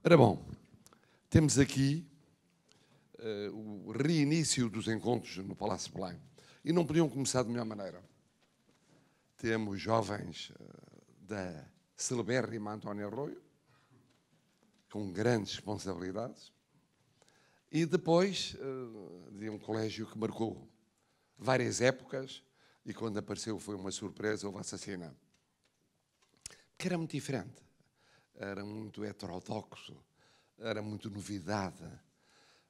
Ora bom, temos aqui o reinício dos encontros no Palácio Belém. E não podiam começar de melhor maneira. Temos jovens da celebérrima António Arroio, com grandes responsabilidades, e depois de um colégio que marcou várias épocas, e quando apareceu foi uma surpresa, houve assassinato. Que era muito diferente. Era muito heterodoxo, era muito novidade.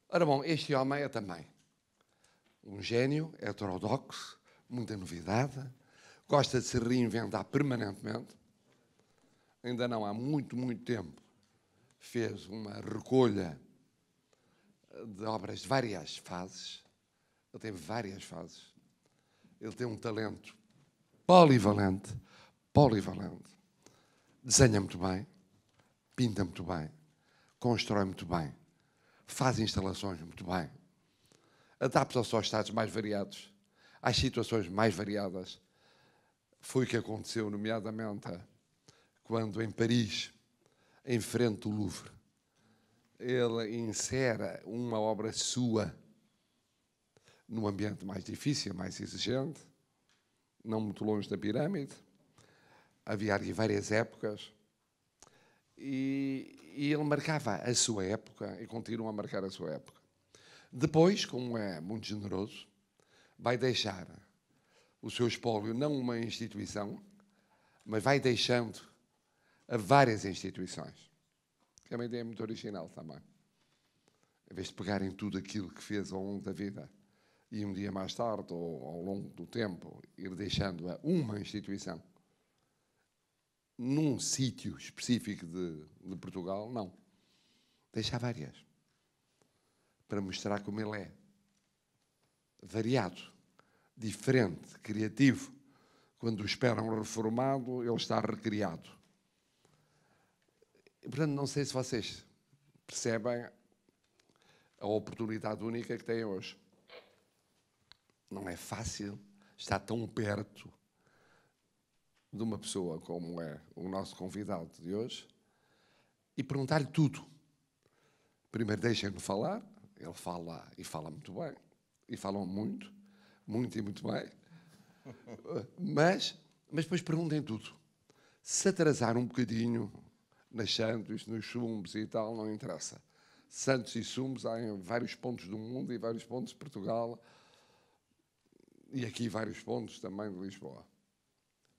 Ora bom, este homem é também um gênio heterodoxo, muita novidade, gosta de se reinventar permanentemente. Ainda não há muito tempo fez uma recolha de obras de várias fases. Ele tem várias fases. Ele tem um talento polivalente. Desenha muito bem, pinta muito bem, constrói muito bem, faz instalações muito bem, adapta-se aos estados mais variados, às situações mais variadas. Foi o que aconteceu, nomeadamente, quando em Paris, em frente ao Louvre, ele insere uma obra sua num ambiente mais difícil, mais exigente, não muito longe da pirâmide. Havia ali várias épocas e ele marcava a sua época e continua a marcar a sua época. Depois, como é muito generoso, vai deixar o seu espólio não uma instituição, mas vai deixando a várias instituições. Que é uma ideia muito original também. Em vez de pegarem tudo aquilo que fez ao longo da vida e um dia mais tarde, ou ao longo do tempo, ir deixando-a uma instituição num sítio específico de Portugal, não. Deixa várias. Para mostrar como ele é. Variado, diferente, criativo. Quando o esperam reformado, ele está recriado. E, portanto, não sei se vocês percebem a oportunidade única que têm hoje. Não é fácil estar tão perto de uma pessoa como é o nosso convidado de hoje e perguntar-lhe tudo. Primeiro deixem-no falar, ele fala e fala muito bem, e falam muito e muito bem, mas depois perguntem tudo. Se atrasar um bocadinho nas Santos, nos Sumbos e tal, não interessa. Santos e Sumbos há em vários pontos do mundo e vários pontos de Portugal e aqui vários pontos também de Lisboa.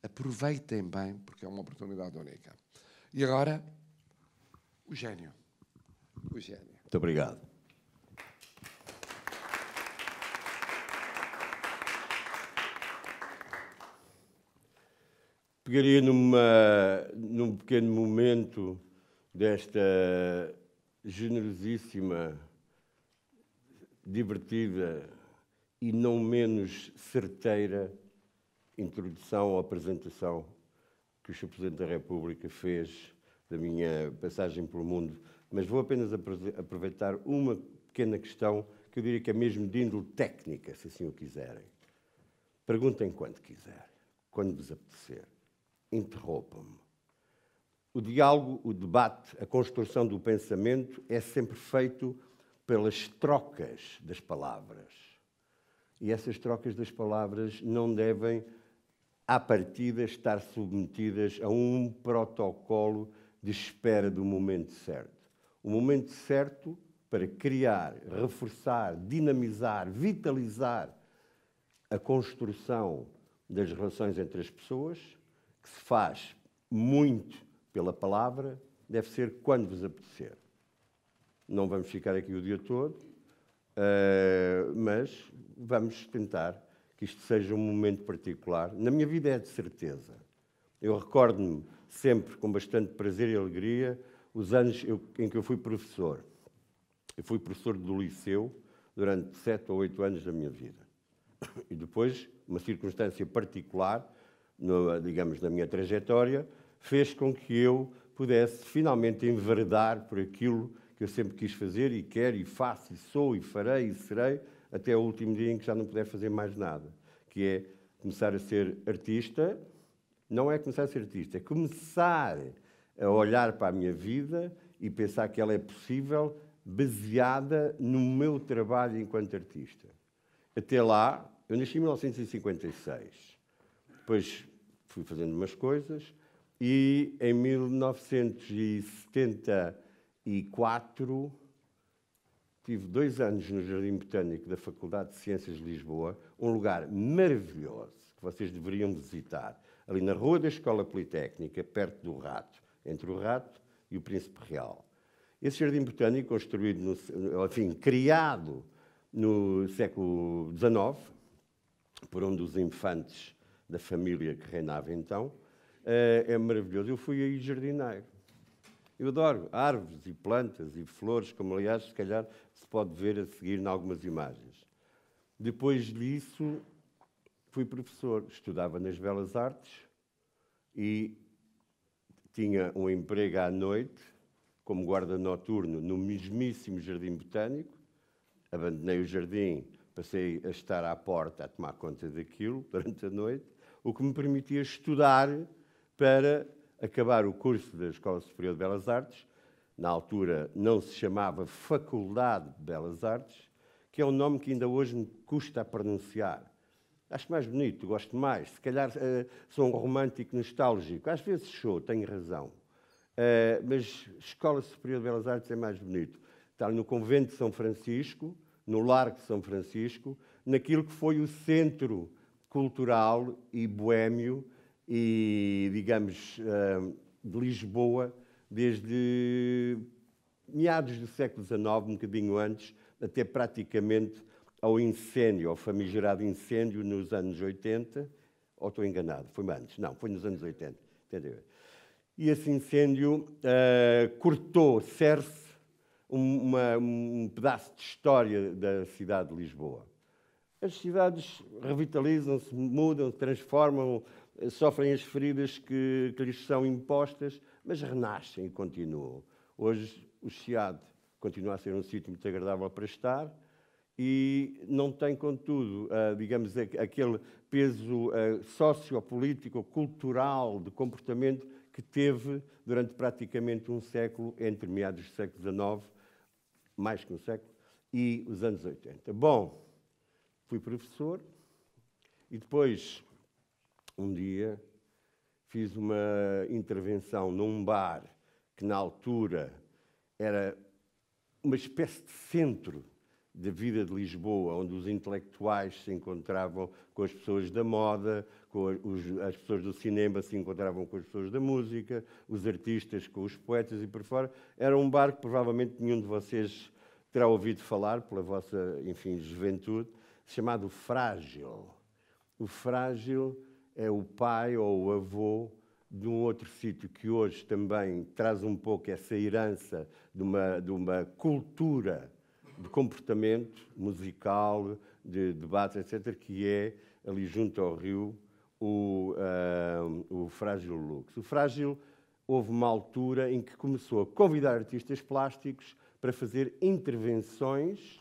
Aproveitem bem, porque é uma oportunidade única. E agora, o gênio. O gênio. Muito obrigado. Pegaria num pequeno momento desta generosíssima, divertida e não menos certeira introdução ou apresentação que o Sr. Presidente da República fez da minha passagem pelo mundo, mas vou apenas aproveitar uma pequena questão que eu diria que é mesmo de índole técnica, se assim o quiserem. Perguntem quando quiser, quando vos apetecer. Interrompam-me. O diálogo, o debate, a construção do pensamento é sempre feito pelas trocas das palavras. E essas trocas das palavras não devem, à partida, estar submetidas a um protocolo de espera do momento certo. O momento certo para criar, reforçar, dinamizar, vitalizar a construção das relações entre as pessoas, que se faz muito pela palavra, deve ser quando vos apetecer. Não vamos ficar aqui o dia todo, mas vamos tentar que isto seja um momento particular. Na minha vida é de certeza. Eu recordo-me sempre com bastante prazer e alegria os anos em que eu fui professor. Eu fui professor do liceu durante 7 ou 8 anos da minha vida. E depois, uma circunstância particular, digamos, na minha trajetória, fez com que eu pudesse finalmente enveredar por aquilo que eu sempre quis fazer e quero e faço e sou e farei e serei até o último dia em que já não puder fazer mais nada, que é começar a ser artista. Não é começar a ser artista, é começar a olhar para a minha vida e pensar que ela é possível baseada no meu trabalho enquanto artista. Até lá, eu nasci em 1956. Depois fui fazendo umas coisas e em 1974 tive 2 anos no Jardim Botânico da Faculdade de Ciências de Lisboa, um lugar maravilhoso que vocês deveriam visitar, ali na Rua da Escola Politécnica, perto do Rato, entre o Rato e o Príncipe Real. Esse Jardim Botânico, construído, criado no século XIX, por um dos infantes da família que reinava então, é maravilhoso. Eu fui aí jardineiro. Eu adoro árvores e plantas e flores, como aliás, se calhar, se pode ver a seguir em algumas imagens. Depois disso, fui professor. Estudava nas Belas Artes e tinha um emprego à noite, como guarda noturno, no mesmíssimo Jardim Botânico. Abandonei o jardim, passei a estar à porta a tomar conta daquilo durante a noite, o que me permitia estudar para acabar o curso da Escola Superior de Belas Artes. Na altura não se chamava Faculdade de Belas Artes, que é um nome que ainda hoje me custa a pronunciar. Acho mais bonito, gosto mais. Se calhar sou um romântico nostálgico. Às vezes sou, tenho razão. Mas Escola Superior de Belas Artes é mais bonito. Está no Convento de São Francisco, no Largo de São Francisco, naquilo que foi o centro cultural e boémio e, digamos, de Lisboa, desde meados do século XIX, um bocadinho antes, até praticamente ao incêndio, ao famigerado incêndio nos anos 80, ou estou enganado, foi antes? Não, foi nos anos 80, entendeu? E esse incêndio cortou, cerce um pedaço de história da cidade de Lisboa. As cidades revitalizam-se, mudam, transformam, sofrem as feridas que lhes são impostas, mas renascem e continuam. Hoje, o Chiado continua a ser um sítio muito agradável para estar e não tem, contudo, digamos, aquele peso sociopolítico, cultural, de comportamento que teve durante praticamente um século, entre meados do século XIX, mais que um século, e os anos 80. Bom, fui professor e depois, um dia, fiz uma intervenção num bar que, na altura, era uma espécie de centro da vida de Lisboa, onde os intelectuais se encontravam com as pessoas da moda, as pessoas do cinema se encontravam com as pessoas da música, os artistas com os poetas e por fora. Era um bar que provavelmente nenhum de vocês terá ouvido falar, pela vossa, enfim, juventude, chamado Frágil. O Frágil é o pai ou o avô de um outro sítio que hoje também traz um pouco essa herança de uma cultura de comportamento musical, de debate, etc., que é, ali junto ao rio, o Frágil Lux. O Frágil, houve uma altura em que começou a convidar artistas plásticos para fazer intervenções,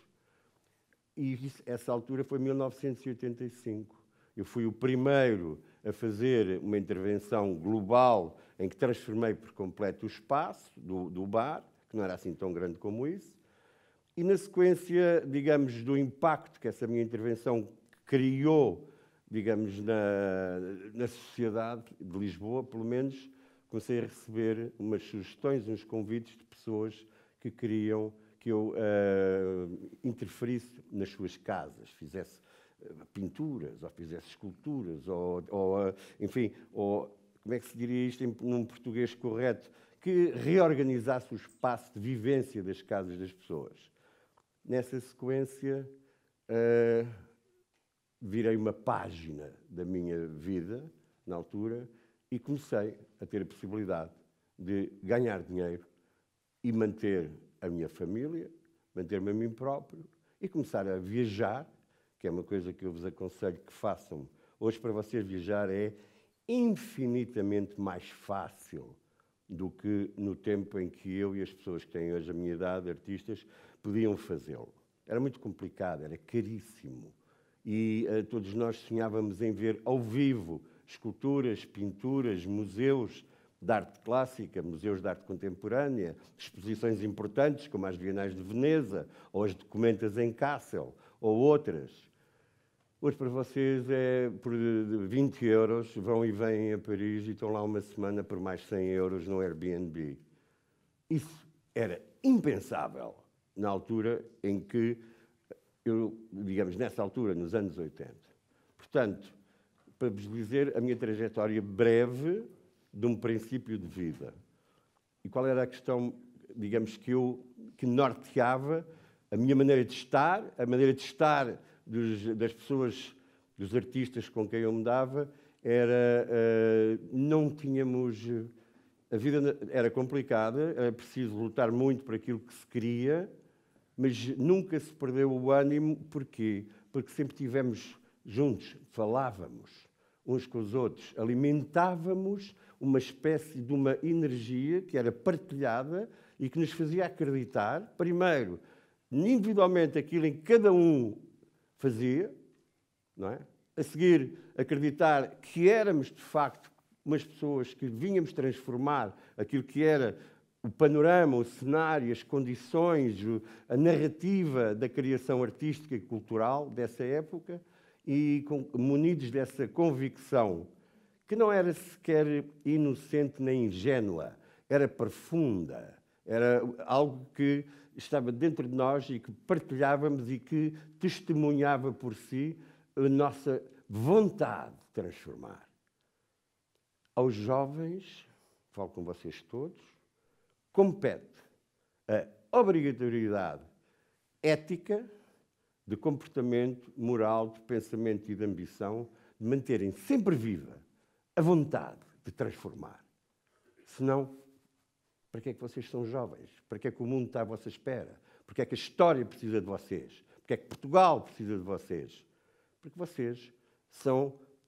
e essa altura foi 1985. Eu fui o primeiro a fazer uma intervenção global em que transformei por completo o espaço do bar, que não era assim tão grande como isso, e na sequência, digamos, do impacto que essa minha intervenção criou, digamos, na sociedade de Lisboa, pelo menos, comecei a receber umas sugestões, uns convites de pessoas que queriam que eu interferisse nas suas casas, fizesse pinturas, ou fizesse esculturas, enfim, como é que se diria isto num português correto, que reorganizasse o espaço de vivência das casas das pessoas. Nessa sequência, virei uma página da minha vida, na altura, e comecei a ter a possibilidade de ganhar dinheiro e manter a minha família, manter-me a mim próprio e começar a viajar, que é uma coisa que eu vos aconselho que façam. Hoje, para vocês, viajar é infinitamente mais fácil do que no tempo em que eu e as pessoas que têm hoje a minha idade, artistas, podiam fazê-lo. Era muito complicado, era caríssimo. E todos nós sonhávamos em ver ao vivo esculturas, pinturas, museus, de arte clássica, museus de arte contemporânea, exposições importantes, como as Bienais de Veneza, ou as Documentas em Kassel, ou outras. Hoje, para vocês, por 20 euros, vão e vêm a Paris e estão lá uma semana por mais 100 euros no Airbnb. Isso era impensável na altura em que digamos, nessa altura, nos anos 80. Portanto, para vos dizer a minha trajetória breve de um princípio de vida. E qual era a questão, digamos, que norteava a minha maneira de estar, a maneira de estar das pessoas, dos artistas com quem eu me dava, era, não tínhamos... A vida era complicada, era preciso lutar muito por aquilo que se queria, mas nunca se perdeu o ânimo. Porquê? Porque sempre estivemos juntos, falávamos uns com os outros, alimentávamos uma espécie de uma energia que era partilhada e que nos fazia acreditar, primeiro, individualmente, aquilo em que cada um fazia, não é? A seguir, acreditar que éramos, de facto, umas pessoas que vínhamos transformar aquilo que era o panorama, o cenário, as condições, a narrativa da criação artística e cultural dessa época, e munidos dessa convicção, que não era sequer inocente nem ingênua, era profunda, era algo que estava dentro de nós e que partilhávamos e que testemunhava por si a nossa vontade de transformar. Aos jovens, falo com vocês todos, compete a obrigatoriedade ética, de comportamento, moral, de pensamento e de ambição, de manterem sempre viva a vontade de transformar. Senão, para que é que vocês são jovens? Para que é que o mundo está à vossa espera? Para que é que a história precisa de vocês? Para que é que Portugal precisa de vocês? Porque vocês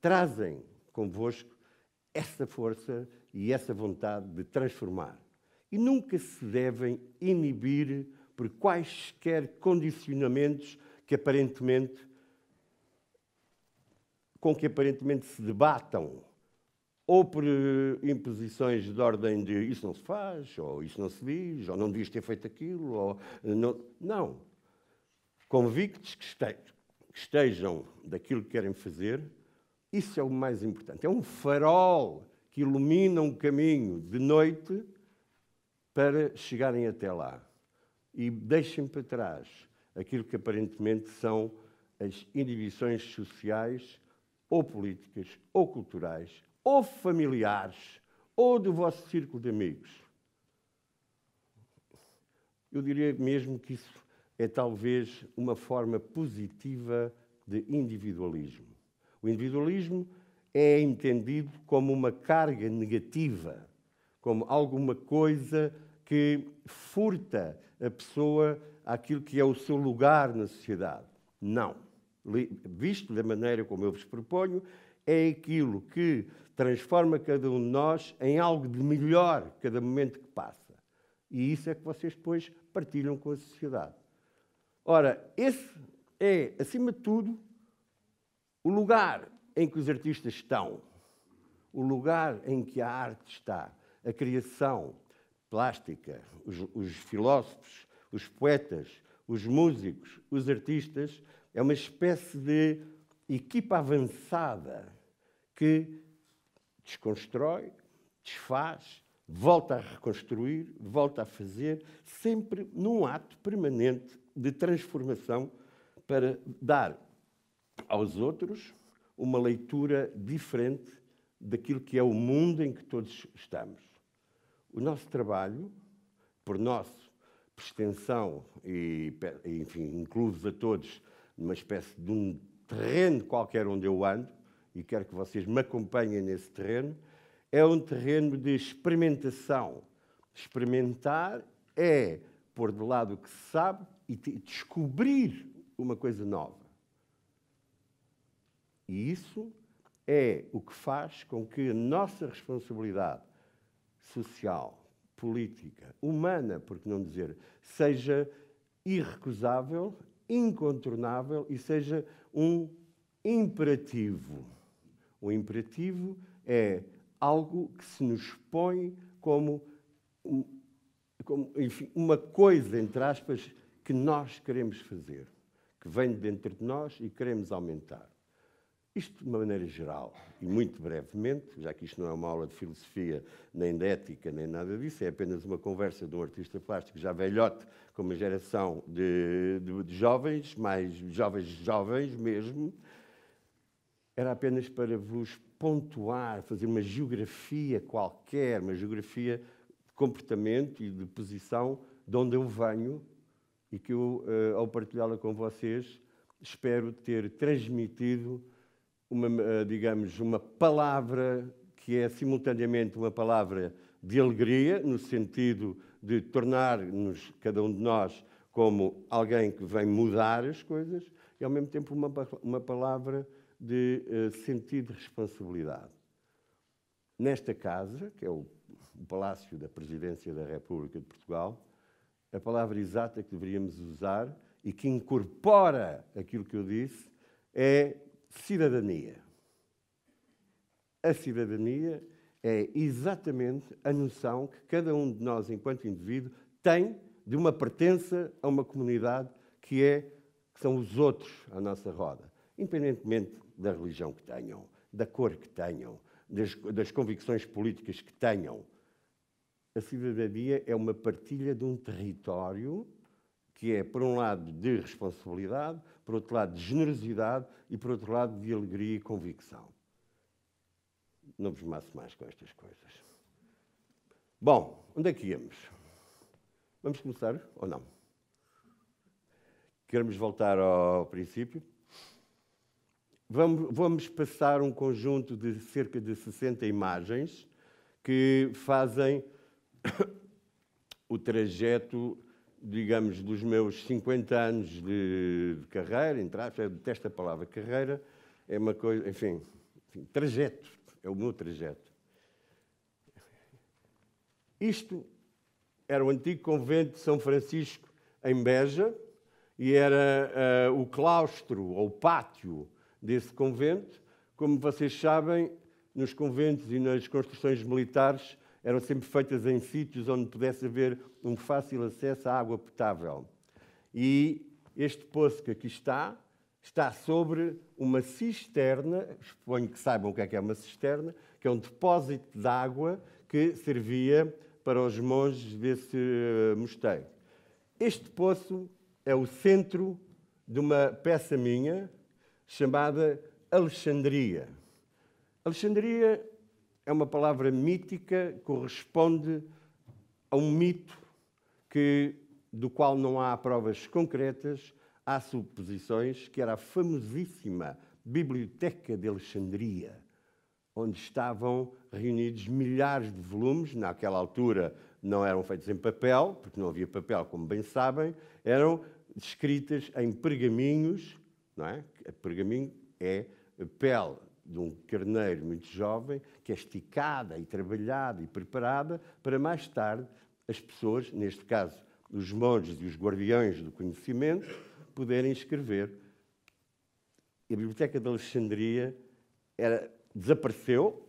trazem convosco essa força e essa vontade de transformar. E nunca se devem inibir por quaisquer condicionamentos com que aparentemente se debatam, ou por imposições de ordem de isso não se faz, ou isso não se diz, ou não devias ter feito aquilo, ou não. Convictos que estejam daquilo que querem fazer, isso é o mais importante. É um farol que ilumina um caminho de noite para chegarem até lá. E deixem para trás aquilo que aparentemente são as inibições sociais, ou políticas, ou culturais, ou familiares, ou do vosso círculo de amigos. Eu diria mesmo que isso é talvez uma forma positiva de individualismo. O individualismo é entendido como uma carga negativa, como alguma coisa que furta a pessoa àquilo que é o seu lugar na sociedade. Não. Visto da maneira como eu vos proponho, é aquilo que transforma cada um de nós em algo de melhor cada momento que passa. E isso é que vocês depois partilham com a sociedade. Ora, esse é, acima de tudo, o lugar em que os artistas estão, o lugar em que a arte está, a criação plástica, os filósofos, os poetas, os músicos, os artistas, é uma espécie de equipa avançada que desconstrói, desfaz, volta a reconstruir, volta a fazer, sempre num ato permanente de transformação para dar aos outros uma leitura diferente daquilo que é o mundo em que todos estamos. O nosso trabalho, por extensão e, enfim, incluso a todos numa espécie de um terreno qualquer onde eu ando, e quero que vocês me acompanhem nesse terreno, é um terreno de experimentação. Experimentar é pôr de lado o que se sabe e descobrir uma coisa nova. E isso é o que faz com que a nossa responsabilidade social, política, humana, por que não dizer, seja irrecusável, incontornável e seja um imperativo. O imperativo é algo que se nos põe como enfim, uma coisa, entre aspas, que nós queremos fazer, que vem dentro de nós e queremos aumentar. Isto de uma maneira geral, e muito brevemente, já que isto não é uma aula de filosofia, nem de ética, nem nada disso, é apenas uma conversa de um artista plástico já velhote, com uma geração de jovens, mais jovens mesmo, era apenas para vos pontuar, fazer uma geografia qualquer, uma geografia de comportamento e de posição de onde eu venho e que eu, ao partilhá-la com vocês, espero ter transmitido digamos, uma palavra que é simultaneamente uma palavra de alegria, no sentido de tornar-nos, cada um de nós, como alguém que vem mudar as coisas, e ao mesmo tempo uma palavra de sentido de responsabilidade. Nesta casa, que é o Palácio da Presidência da República de Portugal, a palavra exata que deveríamos usar e que incorpora aquilo que eu disse é cidadania. A cidadania é exatamente a noção que cada um de nós, enquanto indivíduo, tem de uma pertença a uma comunidade que são os outros à nossa roda, independentemente da religião que tenham, da cor que tenham, das convicções políticas que tenham. A cidadania é uma partilha de um território que é, por um lado, de responsabilidade, por outro lado, de generosidade e, por outro lado, de alegria e convicção. Não vos maço mais com estas coisas. Bom, onde é que íamos? Vamos começar ou não? Queremos voltar ao princípio? Vamos passar um conjunto de cerca de 60 imagens que fazem o trajeto, digamos, dos meus 50 anos de carreira, eu detesto a palavra carreira, é uma coisa, enfim, trajeto, é o meu trajeto. Isto era o antigo convento de São Francisco, em Beja, e era o claustro, ou pátio desse convento. Como vocês sabem, nos conventos e nas construções militares eram sempre feitas em sítios onde pudesse haver um fácil acesso à água potável. E este poço que aqui está sobre uma cisterna, suponho que saibam o que é uma cisterna, que é um depósito de água que servia para os monges desse mosteiro. Este poço é o centro de uma peça minha chamada Alexandria. Alexandria é uma palavra mítica, corresponde a um mito do qual não há provas concretas, há suposições, que era a famosíssima Biblioteca de Alexandria, onde estavam reunidos milhares de volumes. Naquela altura não eram feitos em papel, porque não havia papel, como bem sabem, eram escritas em pergaminhos, não é? Pergaminho é a pele de um carneiro muito jovem, que é esticada e trabalhada e preparada para mais tarde as pessoas, neste caso os monges e os guardiões do conhecimento, poderem escrever. A Biblioteca de Alexandria desapareceu,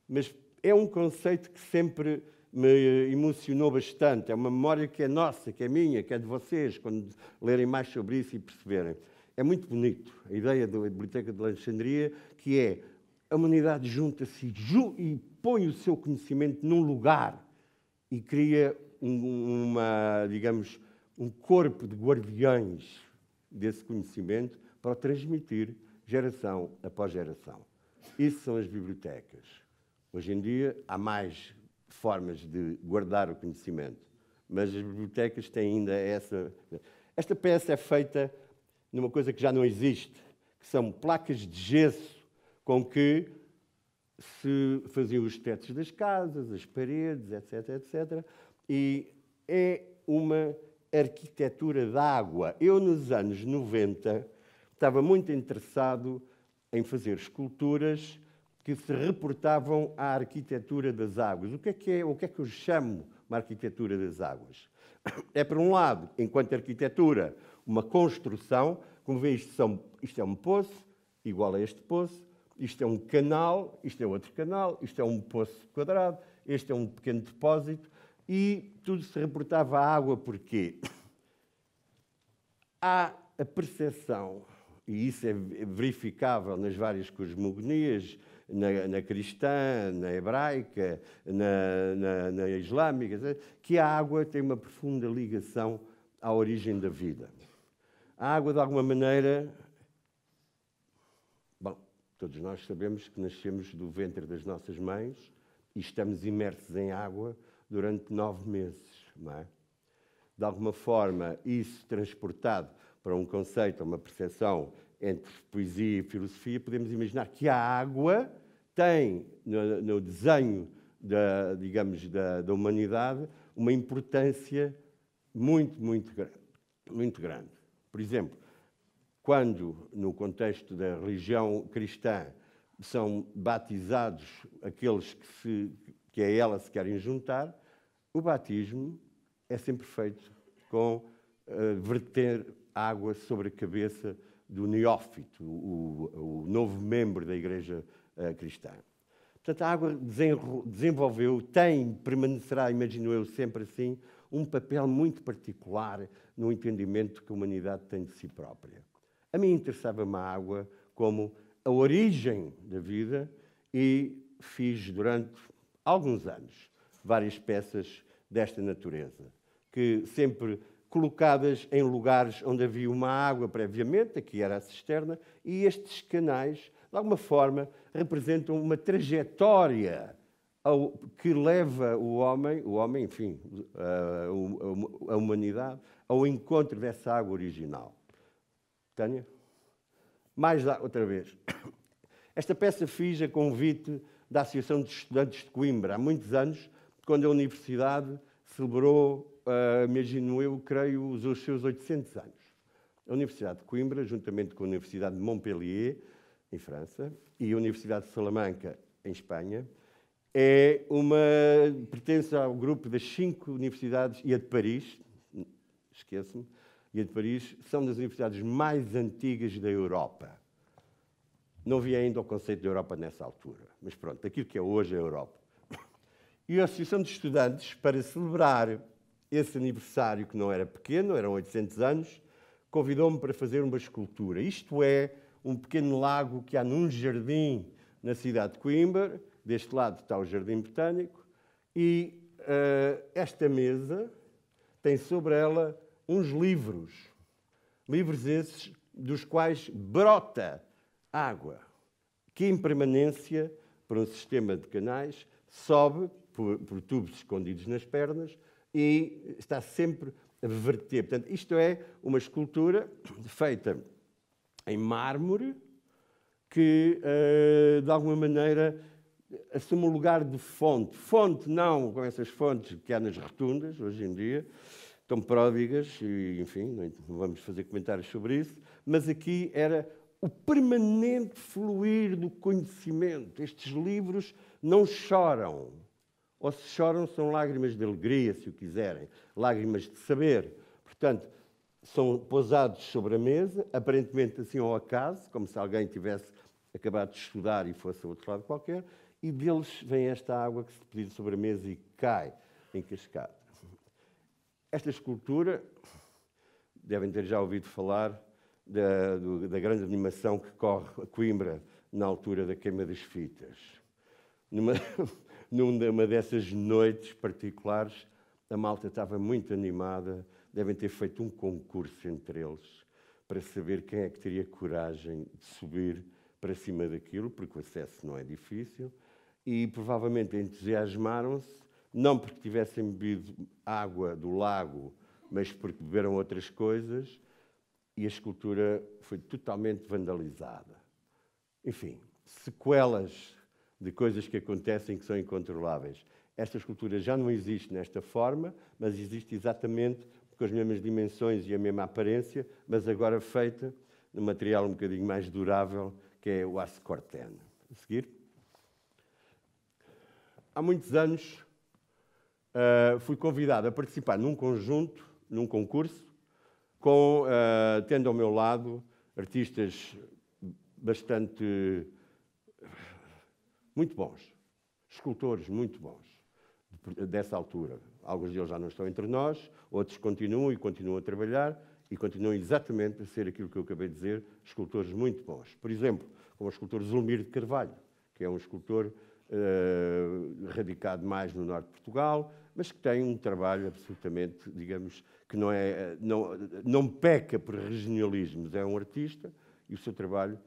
mas é um conceito que sempre me emocionou bastante. É uma memória que é nossa, que é minha, que é de vocês, quando lerem mais sobre isso e perceberem. É muito bonito a ideia da Biblioteca de Alexandria, que é a humanidade junta-se e põe o seu conhecimento num lugar e cria digamos, um corpo de guardiães desse conhecimento para o transmitir geração após geração. Isso são as bibliotecas. Hoje em dia há mais formas de guardar o conhecimento, mas as bibliotecas têm ainda essa... Esta peça é feita numa coisa que já não existe, que são placas de gesso com que se faziam os tetos das casas, as paredes, etc., etc. E é uma arquitetura da água. Eu, nos anos 90, estava muito interessado em fazer esculturas que se reportavam à arquitetura das águas. O que é que eu chamo uma arquitetura das águas? É, por um lado, enquanto arquitetura, uma construção, como vê, isto é um poço, igual a este poço, isto é um canal, isto é outro canal, isto é um poço quadrado, este é um pequeno depósito, e tudo se reportava à água. Porquê? Há a percepção, e isso é verificável nas várias cosmogonias, na cristã, na hebraica, na islâmica, que a água tem uma profunda ligação à origem da vida. A água, de alguma maneira, bom, todos nós sabemos que nascemos do ventre das nossas mães e estamos imersos em água durante 9 meses, não é? De alguma forma, isso transportado para um conceito, uma percepção entre poesia e filosofia, podemos imaginar que a água tem, no desenho da humanidade, uma importância muito grande. Por exemplo, quando, no contexto da religião cristã, são batizados aqueles que a ela se querem juntar, o batismo é sempre feito com verter água sobre a cabeça do neófito, o novo membro da Igreja cristã. Portanto, a água desenvolveu, permanecerá, imagino eu, sempre assim, um papel muito particular no entendimento que a humanidade tem de si própria. A mim interessava-me a água como a origem da vida e fiz durante alguns anos várias peças desta natureza, que sempre colocadas em lugares onde havia uma água previamente, aqui era a cisterna, e estes canais, de alguma forma, representam uma trajetória que leva o homem, enfim, a humanidade, ao encontro dessa água original. Tânia? Mais outra vez. Esta peça fiz a convite da Associação de Estudantes de Coimbra, há muitos anos, quando a Universidade celebrou, imagino eu, creio, os seus 800 anos. A Universidade de Coimbra, juntamente com a Universidade de Montpellier, em França, e a Universidade de Salamanca, em Espanha, pertence ao grupo das 5 universidades, e a de Paris, esqueço-me, e a de Paris, são das universidades mais antigas da Europa. Não havia ainda o conceito de Europa nessa altura, mas pronto, aquilo que é hoje a Europa. E a Associação de Estudantes, para celebrar esse aniversário, que não era pequeno, eram 800 anos, convidou-me para fazer uma escultura. Isto é um pequeno lago que há num jardim na cidade de Coimbra. Deste lado está o Jardim Botânico. E esta mesa tem sobre ela uns livros. Livros esses dos quais brota água, que em permanência, por um sistema de canais, sobe por tubos escondidos nas pernas e está sempre a verter. Portanto, isto é uma escultura feita em mármore que, de alguma maneira, assume o lugar de fonte. Fonte não com essas fontes que há nas rotundas, hoje em dia, tão pródigas, e, enfim, não vamos fazer comentários sobre isso, mas aqui era o permanente fluir do conhecimento. Estes livros não choram. Ou se choram, são lágrimas de alegria, se o quiserem, lágrimas de saber. Portanto, são pousados sobre a mesa, aparentemente assim ao acaso, como se alguém tivesse acabado de estudar e fosse a outro lado qualquer, e deles vem esta água que se deposita sobre a mesa e cai em cascata. Esta escultura, devem ter já ouvido falar da grande animação que corre a Coimbra na altura da queima das fitas. Numa dessas noites particulares, a malta estava muito animada, devem ter feito um concurso entre eles para saber quem é que teria coragem de subir para cima daquilo, porque o acesso não é difícil, e provavelmente entusiasmaram-se, não porque tivessem bebido água do lago, mas porque beberam outras coisas, e a escultura foi totalmente vandalizada. Enfim, sequelas de coisas que acontecem que são incontroláveis. Esta escultura já não existe nesta forma, mas existe exatamente com as mesmas dimensões e a mesma aparência, mas agora feita num material um bocadinho mais durável, que é o aço cortene. A seguir. Há muitos anos fui convidado a participar num conjunto, num concurso, tendo ao meu lado artistas bastante muito bons, escultores muito bons, dessa altura. Alguns deles já não estão entre nós, outros continuam e continuam a trabalhar e continuam exatamente a ser aquilo que eu acabei de dizer, escultores muito bons. Por exemplo, como o escultor Zulmir de Carvalho, que é um escultor radicado mais no norte de Portugal, mas que tem um trabalho absolutamente, digamos, que não peca por regionalismos, é um artista e o seu trabalho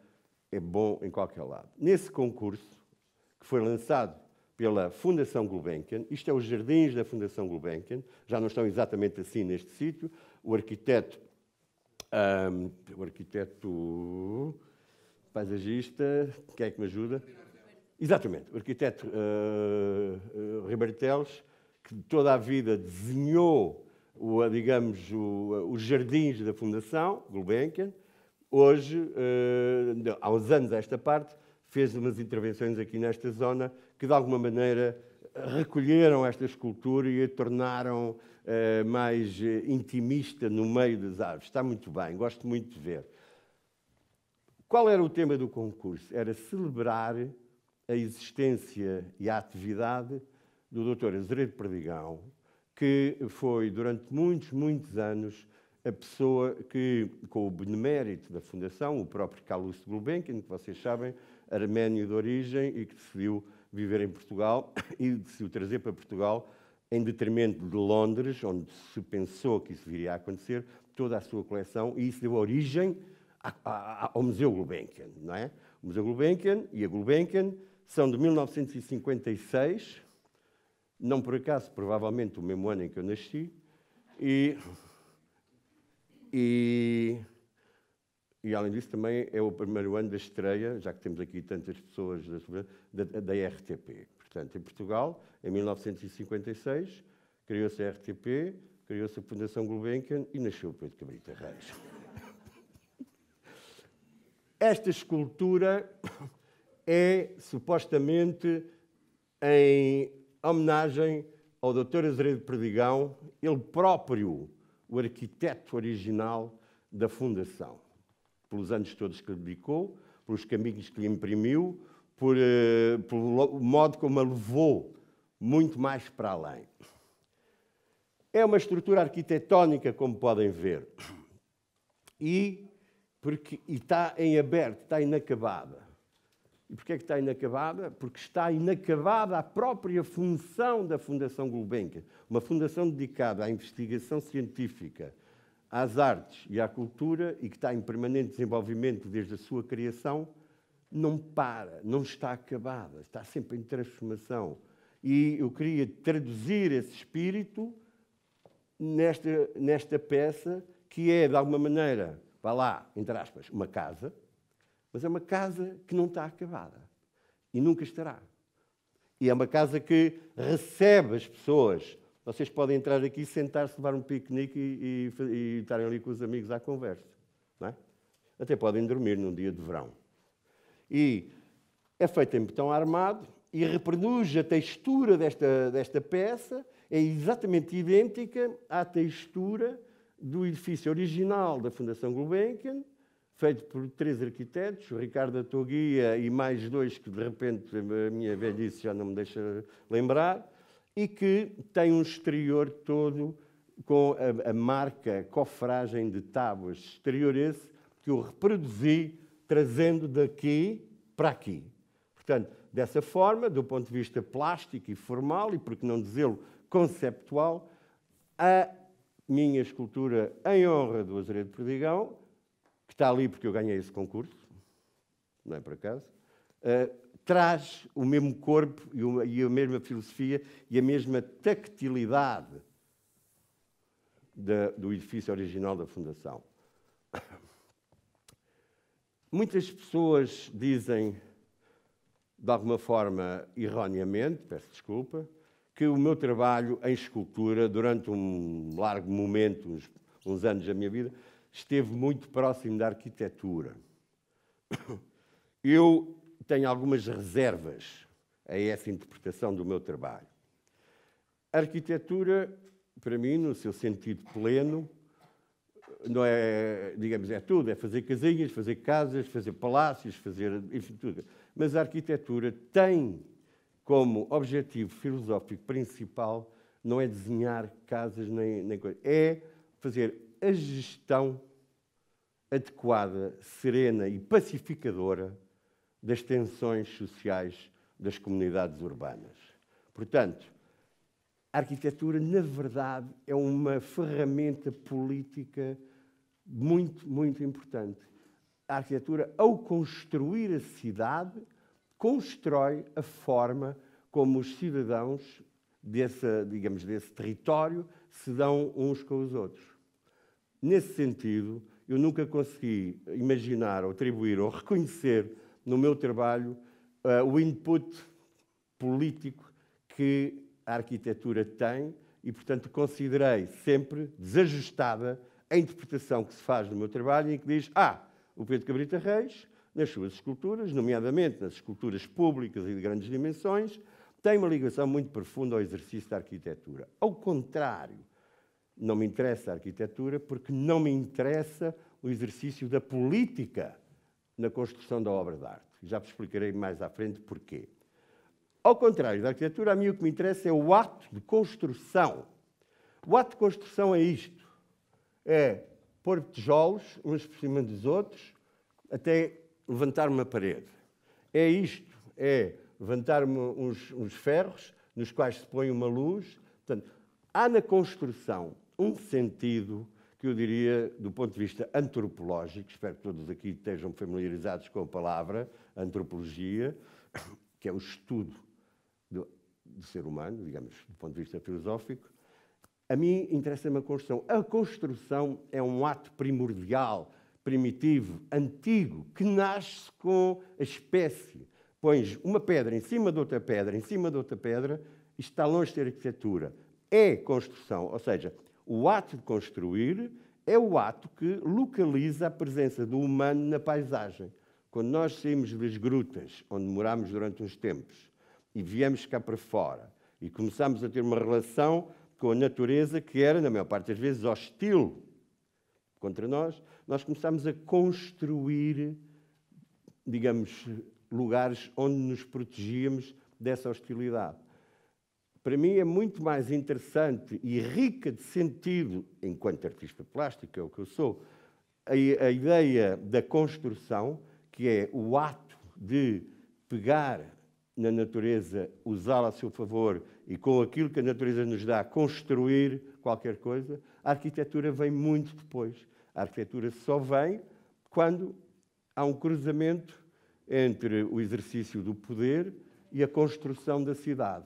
é bom em qualquer lado. Nesse concurso, que foi lançado pela Fundação Gulbenkian, isto é os jardins da Fundação Gulbenkian, já não estão exatamente assim neste sítio, o arquiteto paisagista, quem é que me ajuda? Exatamente, o arquiteto Ribeiro Teles, que toda a vida desenhou, digamos, os jardins da Fundação Gulbenkian, hoje, há uns anos a esta parte, fez umas intervenções aqui nesta zona que, de alguma maneira, recolheram esta escultura e a tornaram mais intimista no meio das árvores. Está muito bem, gosto muito de ver. Qual era o tema do concurso? Era celebrar a existência e a atividade do Dr. Azeredo Perdigão, que foi, durante muitos, muitos anos, a pessoa que, com o benemérito da Fundação, o próprio Calouste Gulbenkian, que vocês sabem, arménio de origem e que decidiu viver em Portugal e decidiu trazer para Portugal, em detrimento de Londres, onde se pensou que isso viria a acontecer, toda a sua coleção, e isso deu origem ao Museu Gulbenkian, não é? O Museu Gulbenkian e a Gulbenkian são de 1956, não por acaso, provavelmente o mesmo ano em que eu nasci, e além disso também é o primeiro ano da estreia, já que temos aqui tantas pessoas da RTP. Portanto, em Portugal, em 1956, criou-se a RTP, criou-se a Fundação Gulbenkian e nasceu o Pedro Cabrita Reis. Esta escultura é supostamente em homenagem ao Dr. Azeredo Perdigão, ele próprio, o arquiteto original da Fundação, pelos anos todos que lhe dedicou, pelos caminhos que lhe imprimiu, pelo modo como a levou muito mais para além. É uma estrutura arquitetónica, como podem ver, e está em aberto, está inacabada. E porquê é que está inacabada? Porque está inacabada a própria função da Fundação Gulbenkian, uma fundação dedicada à investigação científica, às artes e à cultura e que está em permanente desenvolvimento desde a sua criação, não para, não está acabada, está sempre em transformação. E eu queria traduzir esse espírito nesta peça, que é, de alguma maneira, vá lá, entre aspas, uma casa, mas é uma casa que não está acabada e nunca estará. E é uma casa que recebe as pessoas. Vocês podem entrar aqui, sentar-se, levar um piquenique e estarem ali com os amigos à conversa. Não é? Até podem dormir num dia de verão. E é feita em betão armado e reproduz a textura desta peça, é exatamente idêntica à textura do edifício original da Fundação Gulbenkian, feito por 3 arquitetos, o Ricardo Atoguia e mais 2 que, de repente, a minha velhice já não me deixa lembrar, e que tem um exterior todo com a marca cofragem de tábuas, exterior esse que eu reproduzi trazendo daqui para aqui. Portanto, dessa forma, do ponto de vista plástico e formal, e por que não dizê-lo conceptual, a minha escultura em honra do Azeredo Perdigão, que está ali porque eu ganhei esse concurso, não é por acaso, traz o mesmo corpo e a mesma filosofia e a mesma tactilidade do edifício original da Fundação. Muitas pessoas dizem, de alguma forma erroneamente, peço desculpa, que o meu trabalho em escultura, durante um largo momento, uns anos da minha vida, esteve muito próximo da arquitetura. Eu tenho algumas reservas a essa interpretação do meu trabalho. A arquitetura, para mim, no seu sentido pleno, não é, digamos, é tudo, é fazer casinhas, fazer casas, fazer palácios, fazer, enfim, tudo. mas a arquitetura tem como objetivo filosófico principal não é desenhar casas nem coisas, é fazer a gestão adequada, serena e pacificadora das tensões sociais das comunidades urbanas. Portanto, a arquitetura, na verdade, é uma ferramenta política muito, muito importante. A arquitetura, ao construir a cidade, constrói a forma como os cidadãos desse território se dão uns com os outros. Nesse sentido, eu nunca consegui imaginar, ou atribuir, ou reconhecer no meu trabalho o input político que a arquitetura tem e, portanto, considerei sempre desajustada a interpretação que se faz do meu trabalho em que diz o Pedro Cabrita Reis, nas suas esculturas, nomeadamente nas esculturas públicas e de grandes dimensões, tem uma ligação muito profunda ao exercício da arquitetura. Ao contrário, não me interessa a arquitetura porque não me interessa o exercício da política na construção da obra de arte. Já vos explicarei mais à frente porquê. Ao contrário da arquitetura, a mim o que me interessa é o ato de construção. O ato de construção é isto. É pôr tijolos uns por cima dos outros até levantar uma parede. É isto. É levantar uns ferros nos quais se põe uma luz. Portanto, há na construção um sentido que eu diria, do ponto de vista antropológico, espero que todos aqui estejam familiarizados com a palavra antropologia, que é o estudo do ser humano, digamos, do ponto de vista filosófico. A mim interessa-me a construção. A construção é um ato primordial, primitivo, antigo, que nasce com a espécie. Pões uma pedra em cima de outra pedra, em cima de outra pedra, e está longe de ter arquitetura. É construção, ou seja, o ato de construir é o ato que localiza a presença do humano na paisagem. Quando nós saímos das grutas, onde morámos durante uns tempos, e viemos cá para fora, e começámos a ter uma relação com a natureza que era, na maior parte das vezes, hostil contra nós, nós começámos a construir, digamos, lugares onde nos protegíamos dessa hostilidade. Para mim é muito mais interessante e rica de sentido, enquanto artista plástico, é o que eu sou, a ideia da construção, que é o ato de pegar na natureza, usá-la a seu favor e com aquilo que a natureza nos dá, construir qualquer coisa. A arquitetura vem muito depois. A arquitetura só vem quando há um cruzamento entre o exercício do poder e a construção da cidade.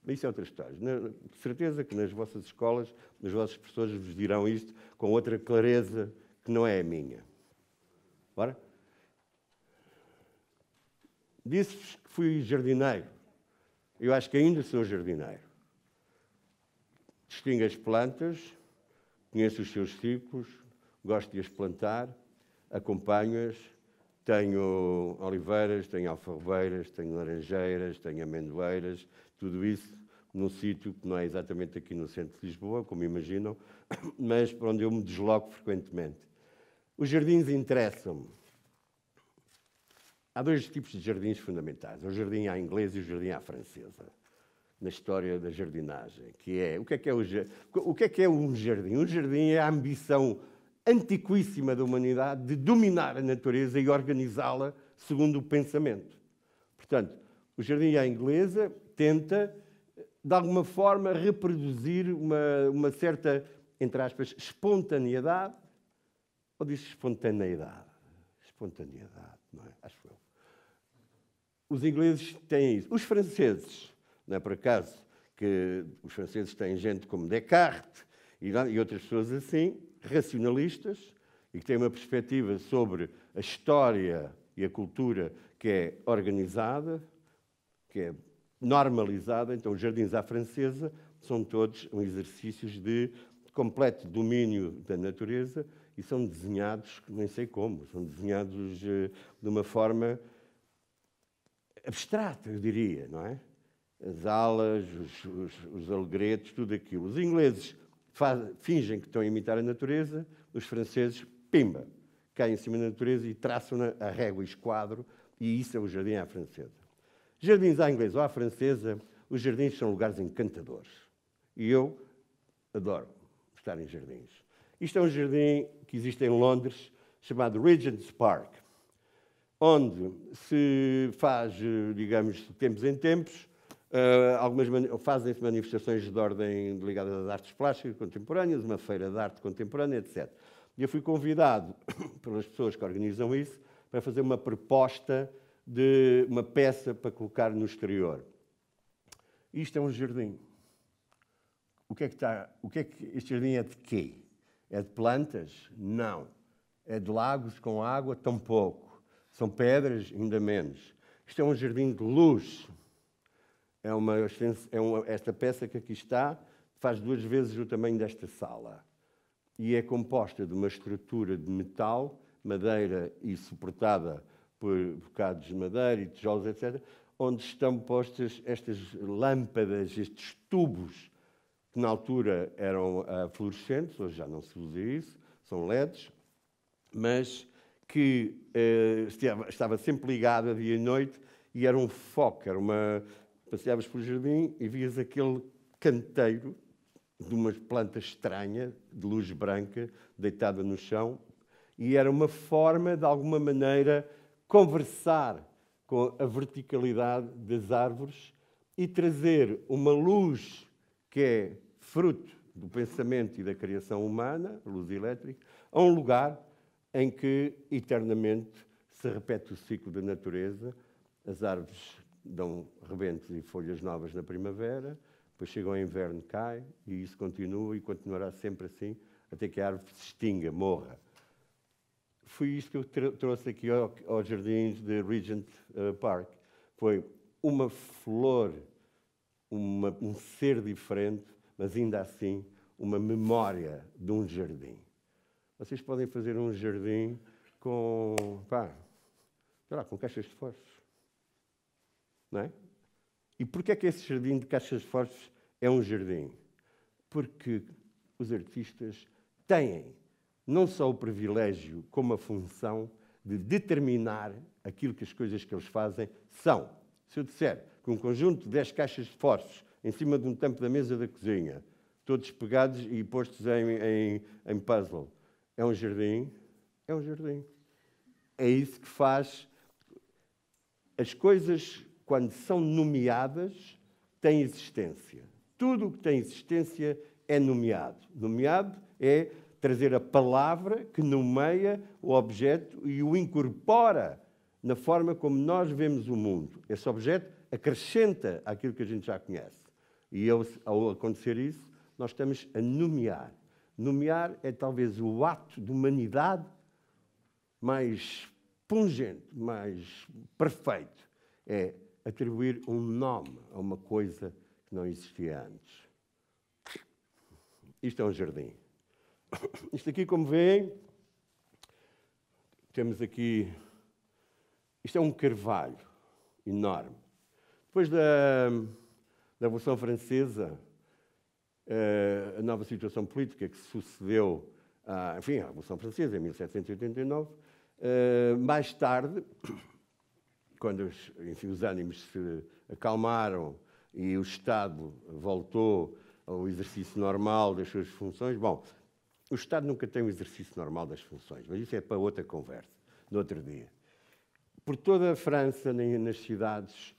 Isso é outra história. De certeza que nas vossas escolas, nas vossas professores vos dirão isto com outra clareza que não é a minha. Bora? Disse-vos que fui jardineiro. Eu acho que ainda sou jardineiro. Distingo as plantas, conheço os seus ciclos, gosto de as plantar, acompanho-as, tenho oliveiras, tenho alfarrobeiras, tenho laranjeiras, tenho amendoeiras, tudo isso num sítio que não é exatamente aqui no centro de Lisboa, como imaginam, mas para onde eu me desloco frequentemente. Os jardins interessam-me. Há dois tipos de jardins fundamentais, o jardim à inglesa e o jardim à francesa, na história da jardinagem, que é, o que é um jardim? Um jardim é a ambição antiquíssima da humanidade de dominar a natureza e organizá-la segundo o pensamento. Portanto, o jardim à inglesa tenta, de alguma forma, reproduzir uma certa, entre aspas, espontaneidade, ou diz espontaneidade? Espontaneidade, não é? Acho eu. Os ingleses têm isso. Os franceses, não é por acaso que os franceses têm gente como Descartes e outras pessoas assim, racionalistas, e que têm uma perspectiva sobre a história e a cultura que é organizada, que é normalizada. Então, os jardins à francesa são todos exercícios de completo domínio da natureza e são desenhados, nem sei como, são desenhados de uma forma abstrata, eu diria, não é? As alas, os alegretos, tudo aquilo. Os ingleses fingem que estão a imitar a natureza, os franceses, pimba, caem em cima da natureza e traçam a régua e esquadro E isso é o jardim à francesa. Jardins à inglesa ou à francesa, os jardins são lugares encantadores. E eu adoro estar em jardins. Isto é um jardim que existe em Londres, chamado Regent's Park, onde se faz, digamos, de tempos em tempos, fazem-se manifestações de ordem ligadas às artes plásticas contemporâneas, uma feira de arte contemporânea, etc. E eu fui convidado pelas pessoas que organizam isso para fazer uma proposta de uma peça para colocar no exterior. Isto é um jardim. Este jardim é de quê? É de plantas? Não. É de lagos com água? Tampouco. São pedras? Ainda menos. Isto é um jardim de luz. Esta peça que aqui está faz 2 vezes o tamanho desta sala. E é composta de uma estrutura de metal, madeira e suportada por bocados de madeira e tijolos, etc., onde estão postas estas lâmpadas, estes tubos, que na altura eram fluorescentes, hoje já não se usa isso, são LEDs, mas que estava sempre ligado a dia e noite e era um foco, passeavas pelo jardim e vias aquele canteiro de uma planta estranha, de luz branca, deitada no chão, e era uma forma, de alguma maneira, conversar com a verticalidade das árvores e trazer uma luz que é fruto do pensamento e da criação humana, a luz elétrica, a um lugar em que eternamente se repete o ciclo da natureza. As árvores dão rebentos e folhas novas na primavera, depois chega o inverno, cai, e isso continua e continuará sempre assim, até que a árvore se extinga, morra. Foi isto que eu trouxe aqui aos jardins de Regent Park. Foi uma flor, um ser diferente, mas ainda assim uma memória de um jardim. Vocês podem fazer um jardim com caixas de fósforos. Não é? E porquê é que esse jardim de caixas de fósforos é um jardim? Porque os artistas têm não só o privilégio, como a função de determinar aquilo que as coisas que eles fazem são. Se eu disser que um conjunto de 10 caixas de fósforos em cima de um tampo da mesa da cozinha, todos pegados e postos em puzzle, é um jardim? É um jardim. É isso que faz. As coisas, quando são nomeadas, têm existência. Tudo o que tem existência é nomeado. Nomeado é trazer a palavra que nomeia o objeto e o incorpora na forma como nós vemos o mundo. Esse objeto acrescenta aquilo que a gente já conhece. E ao acontecer isso, nós estamos a nomear. Nomear é talvez o ato de humanidade mais pungente, mais perfeito. É atribuir um nome a uma coisa que não existia antes. Isto é um jardim. Isto aqui, como veem, temos aqui... Isto é um carvalho enorme. Depois da Revolução Francesa, a nova situação política que sucedeu à Revolução Francesa, em 1789, mais tarde, quando os ânimos se acalmaram e o Estado voltou ao exercício normal das suas funções, o Estado nunca tem o exercício normal das funções, mas isso é para outra conversa, no outro dia. Por toda a França, nas cidades,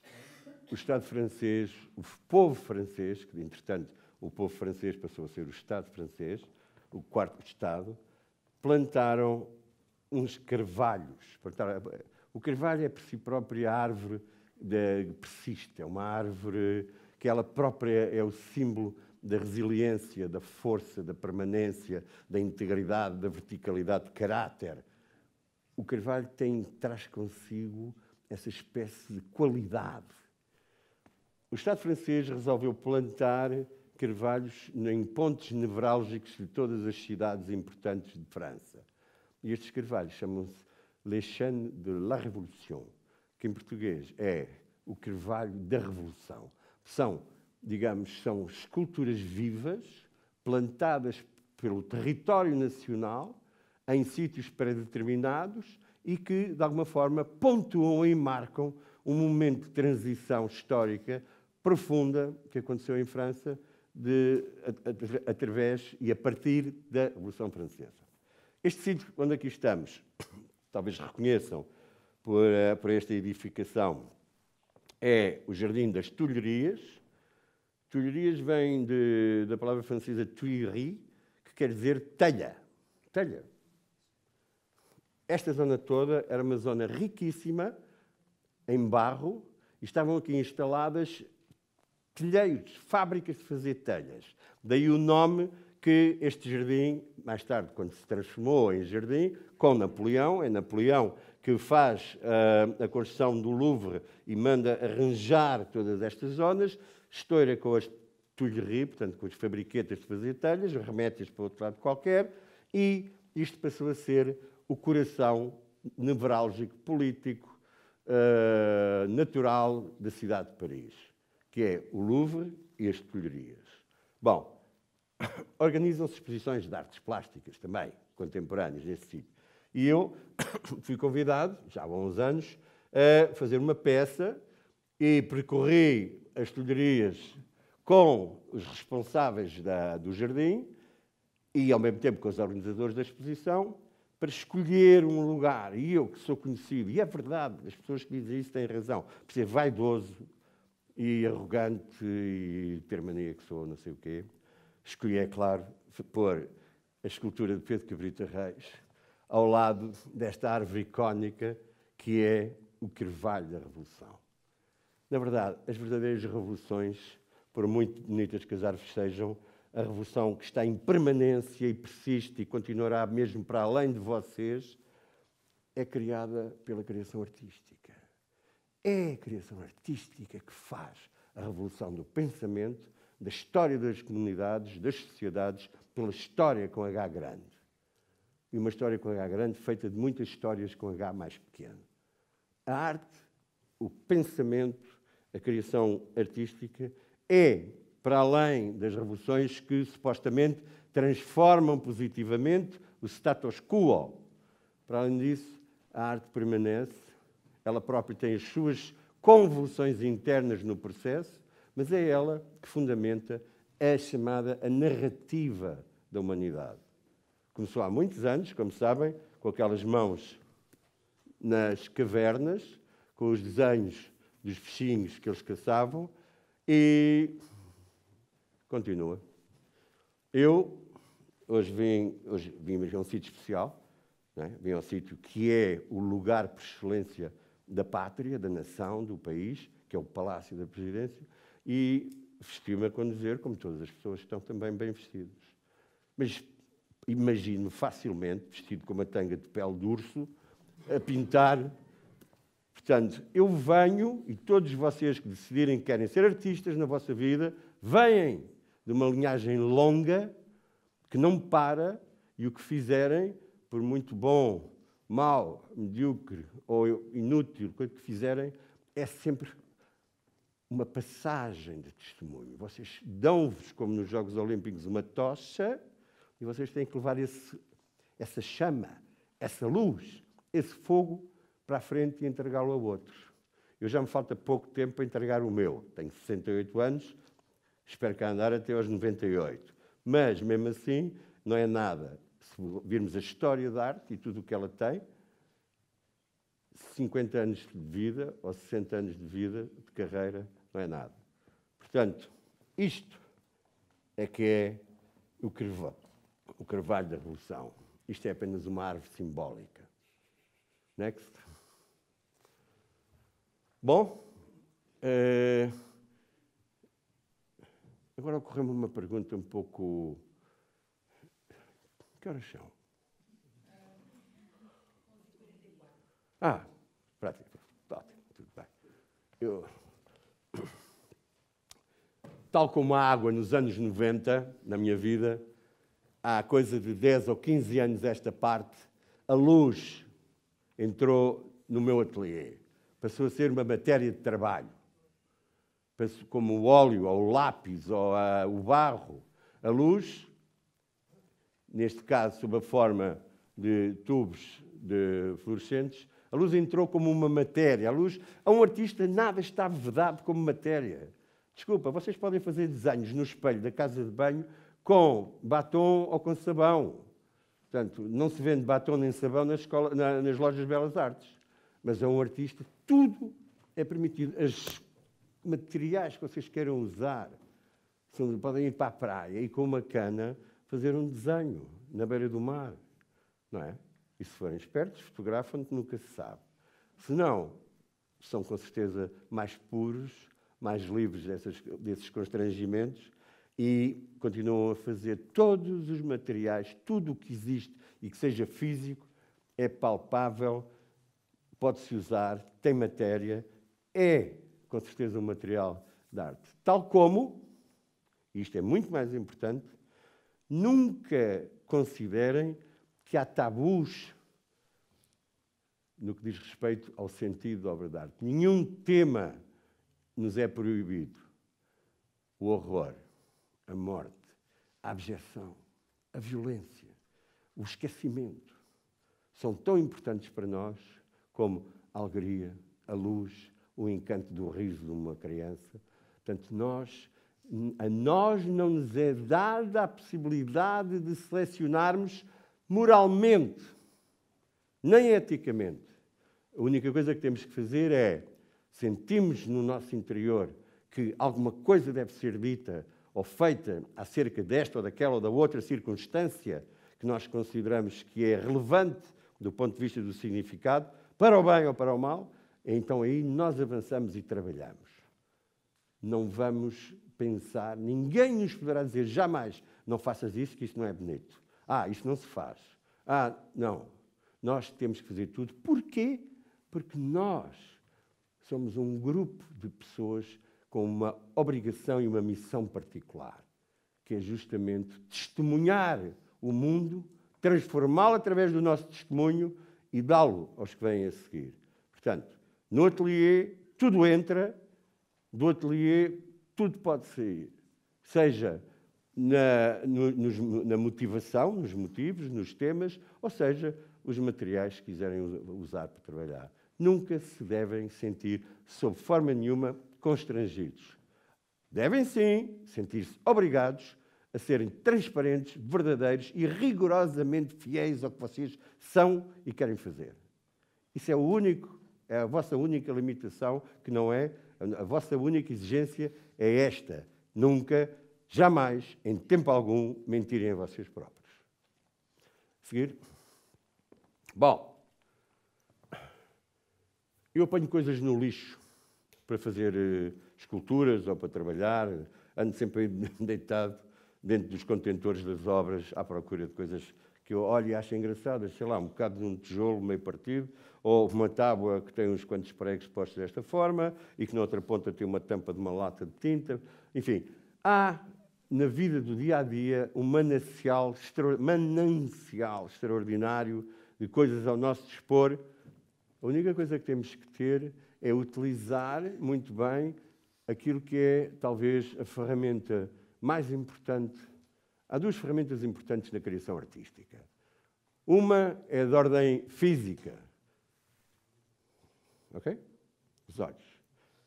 o Estado francês, o povo francês, que entretanto o povo francês passou a ser o Estado francês, o quarto Estado, plantaram uns carvalhos. O carvalho é por si própria a árvore que persiste, é uma árvore que ela própria é o símbolo da resiliência, da força, da permanência, da integridade, da verticalidade de caráter. O carvalho traz consigo essa espécie de qualidade. O Estado francês resolveu plantar carvalhos em pontos nevrálgicos de todas as cidades importantes de França. E estes carvalhos chamam-se Les Chênes de la Révolution, que em português é o carvalho da Revolução. São esculturas vivas, plantadas pelo território nacional, em sítios pré-determinados e que, de alguma forma, pontuam e marcam um momento de transição histórica profunda que aconteceu em França através e a partir da Revolução Francesa. Este sítio onde aqui estamos, talvez reconheçam por esta edificação, é o Jardim das Tulherias. Tulherias vem da palavra francesa tuilerie, que quer dizer telha. Telha. Esta zona toda era uma zona riquíssima, em barro, e estavam aqui instaladas telheiros, fábricas de fazer telhas. Daí o nome que este jardim, mais tarde, quando se transformou em jardim, com Napoleão, é Napoleão que faz a construção do Louvre e manda arranjar todas estas zonas, estoura com as tulheries, portanto, com as fabriquetas de fazer telhas, remete-as para outro lado qualquer, e isto passou a ser o coração nevrálgico, político, natural da cidade de Paris, que é o Louvre e as Tulherias. Bom, organizam-se exposições de artes plásticas também, contemporâneas, nesse sítio. E eu fui convidado, já há uns anos, a fazer uma peça e percorri as Tulherias com os responsáveis do jardim e, ao mesmo tempo, com os organizadores da exposição, para escolher um lugar. E eu, que sou conhecido, e é verdade, as pessoas que dizem isso têm razão, por ser vaidoso e arrogante e ter mania que sou, não sei o quê, escolhi, é claro, pôr a escultura de Pedro Cabrita Reis ao lado desta árvore icónica que é o Carvalho da Revolução. Na verdade, as verdadeiras revoluções, por muito bonitas que as árvores sejam, a revolução que está em permanência e persiste e continuará mesmo para além de vocês, é criada pela criação artística. É a criação artística que faz a revolução do pensamento, da história das comunidades, das sociedades, pela história com H grande. E uma história com H grande feita de muitas histórias com H mais pequeno. A arte, o pensamento, a criação artística é, para além das revoluções que supostamente transformam positivamente o status quo. Para além disso, a arte permanece, ela própria tem as suas convulsões internas no processo, mas é ela que fundamenta a chamada a narrativa da humanidade. Começou há muitos anos, como sabem, com aquelas mãos nas cavernas, com os desenhos dos peixinhos que eles caçavam, e continua. Eu hoje vim a um sítio especial, não é? Vim a um sítio que é o lugar por excelência da pátria, da nação, do país, que é o Palácio da Presidência, e vesti-me a conduzer como todas as pessoas que estão também bem vestidas. Mas imagino-me facilmente, vestido com uma tanga de pele de urso, a pintar. Portanto, eu venho, e todos vocês que decidirem que querem ser artistas na vossa vida, vêm de uma linhagem longa, que não para, e o que fizerem, por muito bom, mau, medíocre ou inútil, o que fizerem, é sempre uma passagem de testemunho. Vocês dão-vos, como nos Jogos Olímpicos, uma tocha, e vocês têm que levar essa chama, essa luz, esse fogo para a frente e entregá-lo a outros. Eu já me falta pouco tempo para entregar o meu. Tenho 68 anos, espero cá andar até aos 98. Mas, mesmo assim, não é nada. Se virmos a história da arte e tudo o que ela tem, 50 anos de vida ou 60 anos de vida, de carreira, não é nada. Portanto, isto é que é o carvalho da Revolução. Isto é apenas uma árvore simbólica. Next. Bom, agora ocorreu-me uma pergunta um pouco... Que horas são? Prático. Ótimo, tudo bem. Tal como a água nos anos 90, na minha vida, há coisa de 10 ou 15 anos esta parte, a luz entrou no meu ateliê. Passou a ser uma matéria de trabalho. Como o óleo, ou o lápis, ou o barro. A luz, neste caso, sob a forma de tubos de fluorescentes, a luz entrou como uma matéria. A um artista nada está vedado como matéria. Desculpa, vocês podem fazer desenhos no espelho da casa de banho com batom ou com sabão. Portanto, não se vende batom nem sabão nas lojas de belas artes. Mas a um artista tudo é permitido. Os materiais que vocês queiram usar, podem ir para a praia e com uma cana fazer um desenho na beira do mar. Não é? E se forem espertos, fotografam, nunca se sabe. Se não, são com certeza mais puros, mais livres desses constrangimentos e continuam a fazer todos os materiais, tudo o que existe e que seja físico, é palpável, pode-se usar, tem matéria, é com certeza um material de arte. Tal como, e isto é muito mais importante, nunca considerem que há tabus no que diz respeito ao sentido da obra de arte. Nenhum tema nos é proibido. O horror, a morte, a abjeção, a violência, o esquecimento são tão importantes para nós como a alegria, a luz, o encanto do riso de uma criança. Portanto, a nós não nos é dada a possibilidade de selecionarmos moralmente, nem eticamente. A única coisa que temos que fazer é sentirmos no nosso interior que alguma coisa deve ser dita ou feita acerca desta ou daquela ou da outra circunstância que nós consideramos que é relevante do ponto de vista do significado, para o bem ou para o mal, então aí nós avançamos e trabalhamos. Não vamos pensar, ninguém nos poderá dizer jamais, não faças isso, que isso não é bonito. Isso não se faz. Não. Nós temos que fazer tudo. Porquê? Porque nós somos um grupo de pessoas com uma obrigação e uma missão particular, que é justamente testemunhar o mundo, transformá-lo através do nosso testemunho e dá-lo aos que vêm a seguir. Portanto, no ateliê tudo entra, do ateliê tudo pode sair. Seja na motivação, nos motivos, nos temas, ou seja, os materiais que quiserem usar para trabalhar. Nunca se devem sentir, sob forma nenhuma, constrangidos. Devem, sim, sentir-se obrigados a serem transparentes, verdadeiros e rigorosamente fiéis ao que vocês são e querem fazer. Isso é a vossa única limitação, que não é, a vossa única exigência é esta. Nunca, jamais, em tempo algum, mentirem a vocês próprios. Seguir? Bom, eu apanho coisas no lixo para fazer esculturas ou para trabalhar. Ando sempre deitado dentro dos contentores das obras à procura de coisas que eu olho e acho engraçadas. Sei lá, um bocado de um tijolo meio partido, ou uma tábua que tem uns quantos pregos postos desta forma e que na outra ponta tem uma tampa de uma lata de tinta. Enfim, há na vida do dia-a-dia um manancial extraordinário de coisas ao nosso dispor. A única coisa que temos que ter é utilizar muito bem aquilo que é, talvez, a ferramenta mais importante. Há duas ferramentas importantes na criação artística. Uma é de ordem física. Ok? Os olhos.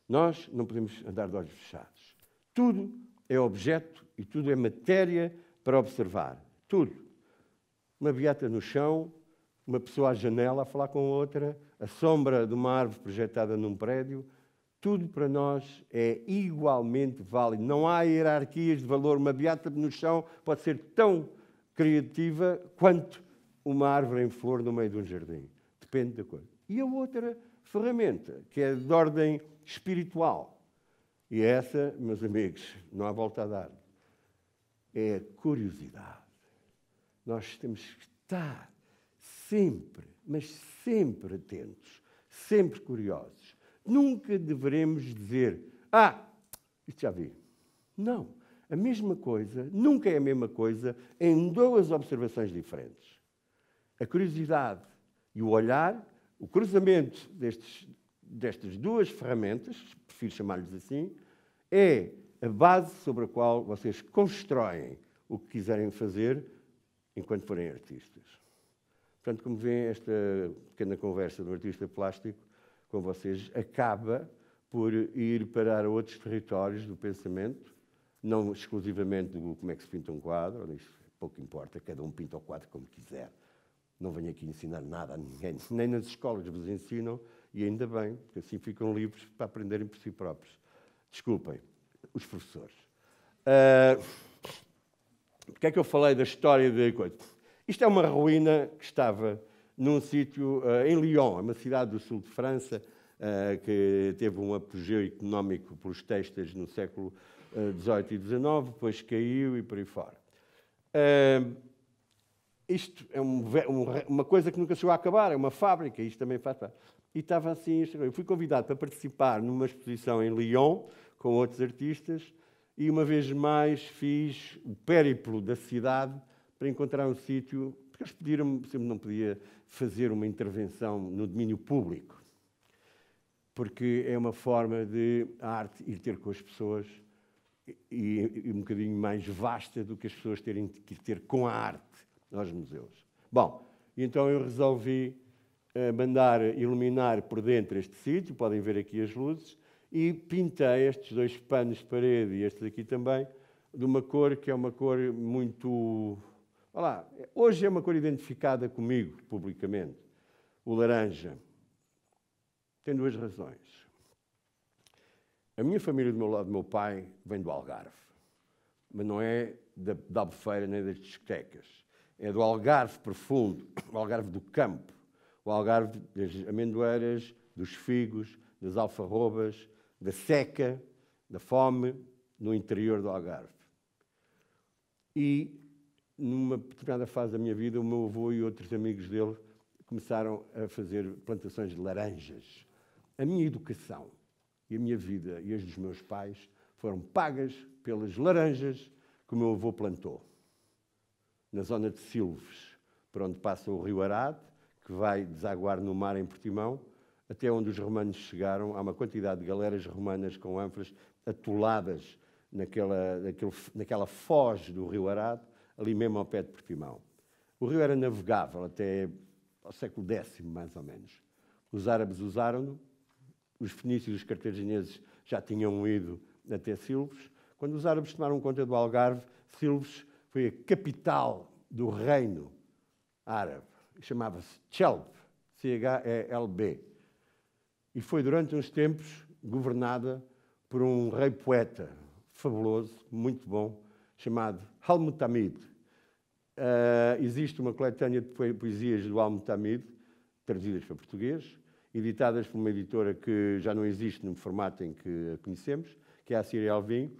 Nós não podemos andar de olhos fechados. Tudo é objeto e tudo é matéria para observar. Tudo. Uma beata no chão, uma pessoa à janela a falar com outra, a sombra de uma árvore projetada num prédio. Tudo para nós é igualmente válido. Não há hierarquias de valor. Uma beata no chão pode ser tão criativa quanto uma árvore em flor no meio de um jardim. Depende da coisa. E a outra ferramenta, que é de ordem espiritual. E essa, meus amigos, não há volta a dar. É a curiosidade. Nós temos que estar sempre, mas sempre atentos, sempre curiosos. Nunca deveremos dizer, isto já vi. Não. A mesma coisa, nunca é a mesma coisa, em duas observações diferentes. A curiosidade e o olhar, o cruzamento destas duas ferramentas, prefiro chamar-lhes assim, é a base sobre a qual vocês constroem o que quiserem fazer enquanto forem artistas. Portanto, como veem, esta pequena conversa do artista plástico com vocês acaba por ir para outros territórios do pensamento, não exclusivamente do como é que se pinta um quadro, isso pouco importa, cada um pinta o quadro como quiser. Não venho aqui ensinar nada a ninguém, nem nas escolas vos ensinam, e ainda bem, porque assim ficam livres para aprenderem por si próprios. Desculpem, os professores. Porque é que eu falei da história de coisa? Isto é uma ruína que estava num sítio em Lyon, uma cidade do sul de França, que teve um apogeu económico pelos têxteis no século XVIII e XIX, depois caiu e por aí fora. Isto é uma coisa que nunca chegou a acabar, é uma fábrica, isto também faz parte. E estava assim, eu fui convidado para participar numa exposição em Lyon, com outros artistas, e uma vez mais fiz o périplo da cidade para encontrar um sítio, porque eles pediram-me, sempre não podia fazer uma intervenção no domínio público, porque é uma forma de a arte ir ter com as pessoas e um bocadinho mais vasta do que as pessoas terem que ter com a arte aos museus. Bom, então eu resolvi mandar iluminar por dentro este sítio, podem ver aqui as luzes, e pintei estes dois panos de parede e estes aqui também, de uma cor que é uma cor muito... Olha lá, hoje é uma cor identificada comigo, publicamente, o laranja. Tem duas razões. A minha família, do meu lado, do meu pai, vem do Algarve, mas não é da Albufeira nem das discotecas. É do Algarve profundo, o Algarve do campo, o Algarve das amendoeiras, dos figos, das alfarrobas, da seca, da fome, no interior do Algarve. E, numa determinada fase da minha vida, o meu avô e outros amigos dele começaram a fazer plantações de laranjas. A minha educação e a minha vida e as dos meus pais foram pagas pelas laranjas que o meu avô plantou. Na zona de Silves, por onde passa o rio Arade, que vai desaguar no mar em Portimão, até onde os romanos chegaram. Há uma quantidade de galeras romanas com ânforas atoladas naquela foz do rio Arade, ali mesmo ao pé de Portimão. O rio era navegável até ao século X, mais ou menos. Os árabes usaram-no, os fenícios e os cartagineses já tinham ido até Silves. Quando os árabes tomaram conta do Algarve, Silves foi a capital do reino árabe. Chamava-se Chelb, C-H-E-L-B. E foi durante uns tempos governada por um rei poeta fabuloso, muito bom, chamado Al-Mutamid. Existe uma coletânea de poesias do Al-Mutamid, traduzidas para português, editadas por uma editora que já não existe no formato em que a conhecemos, que é a Síria Alvim.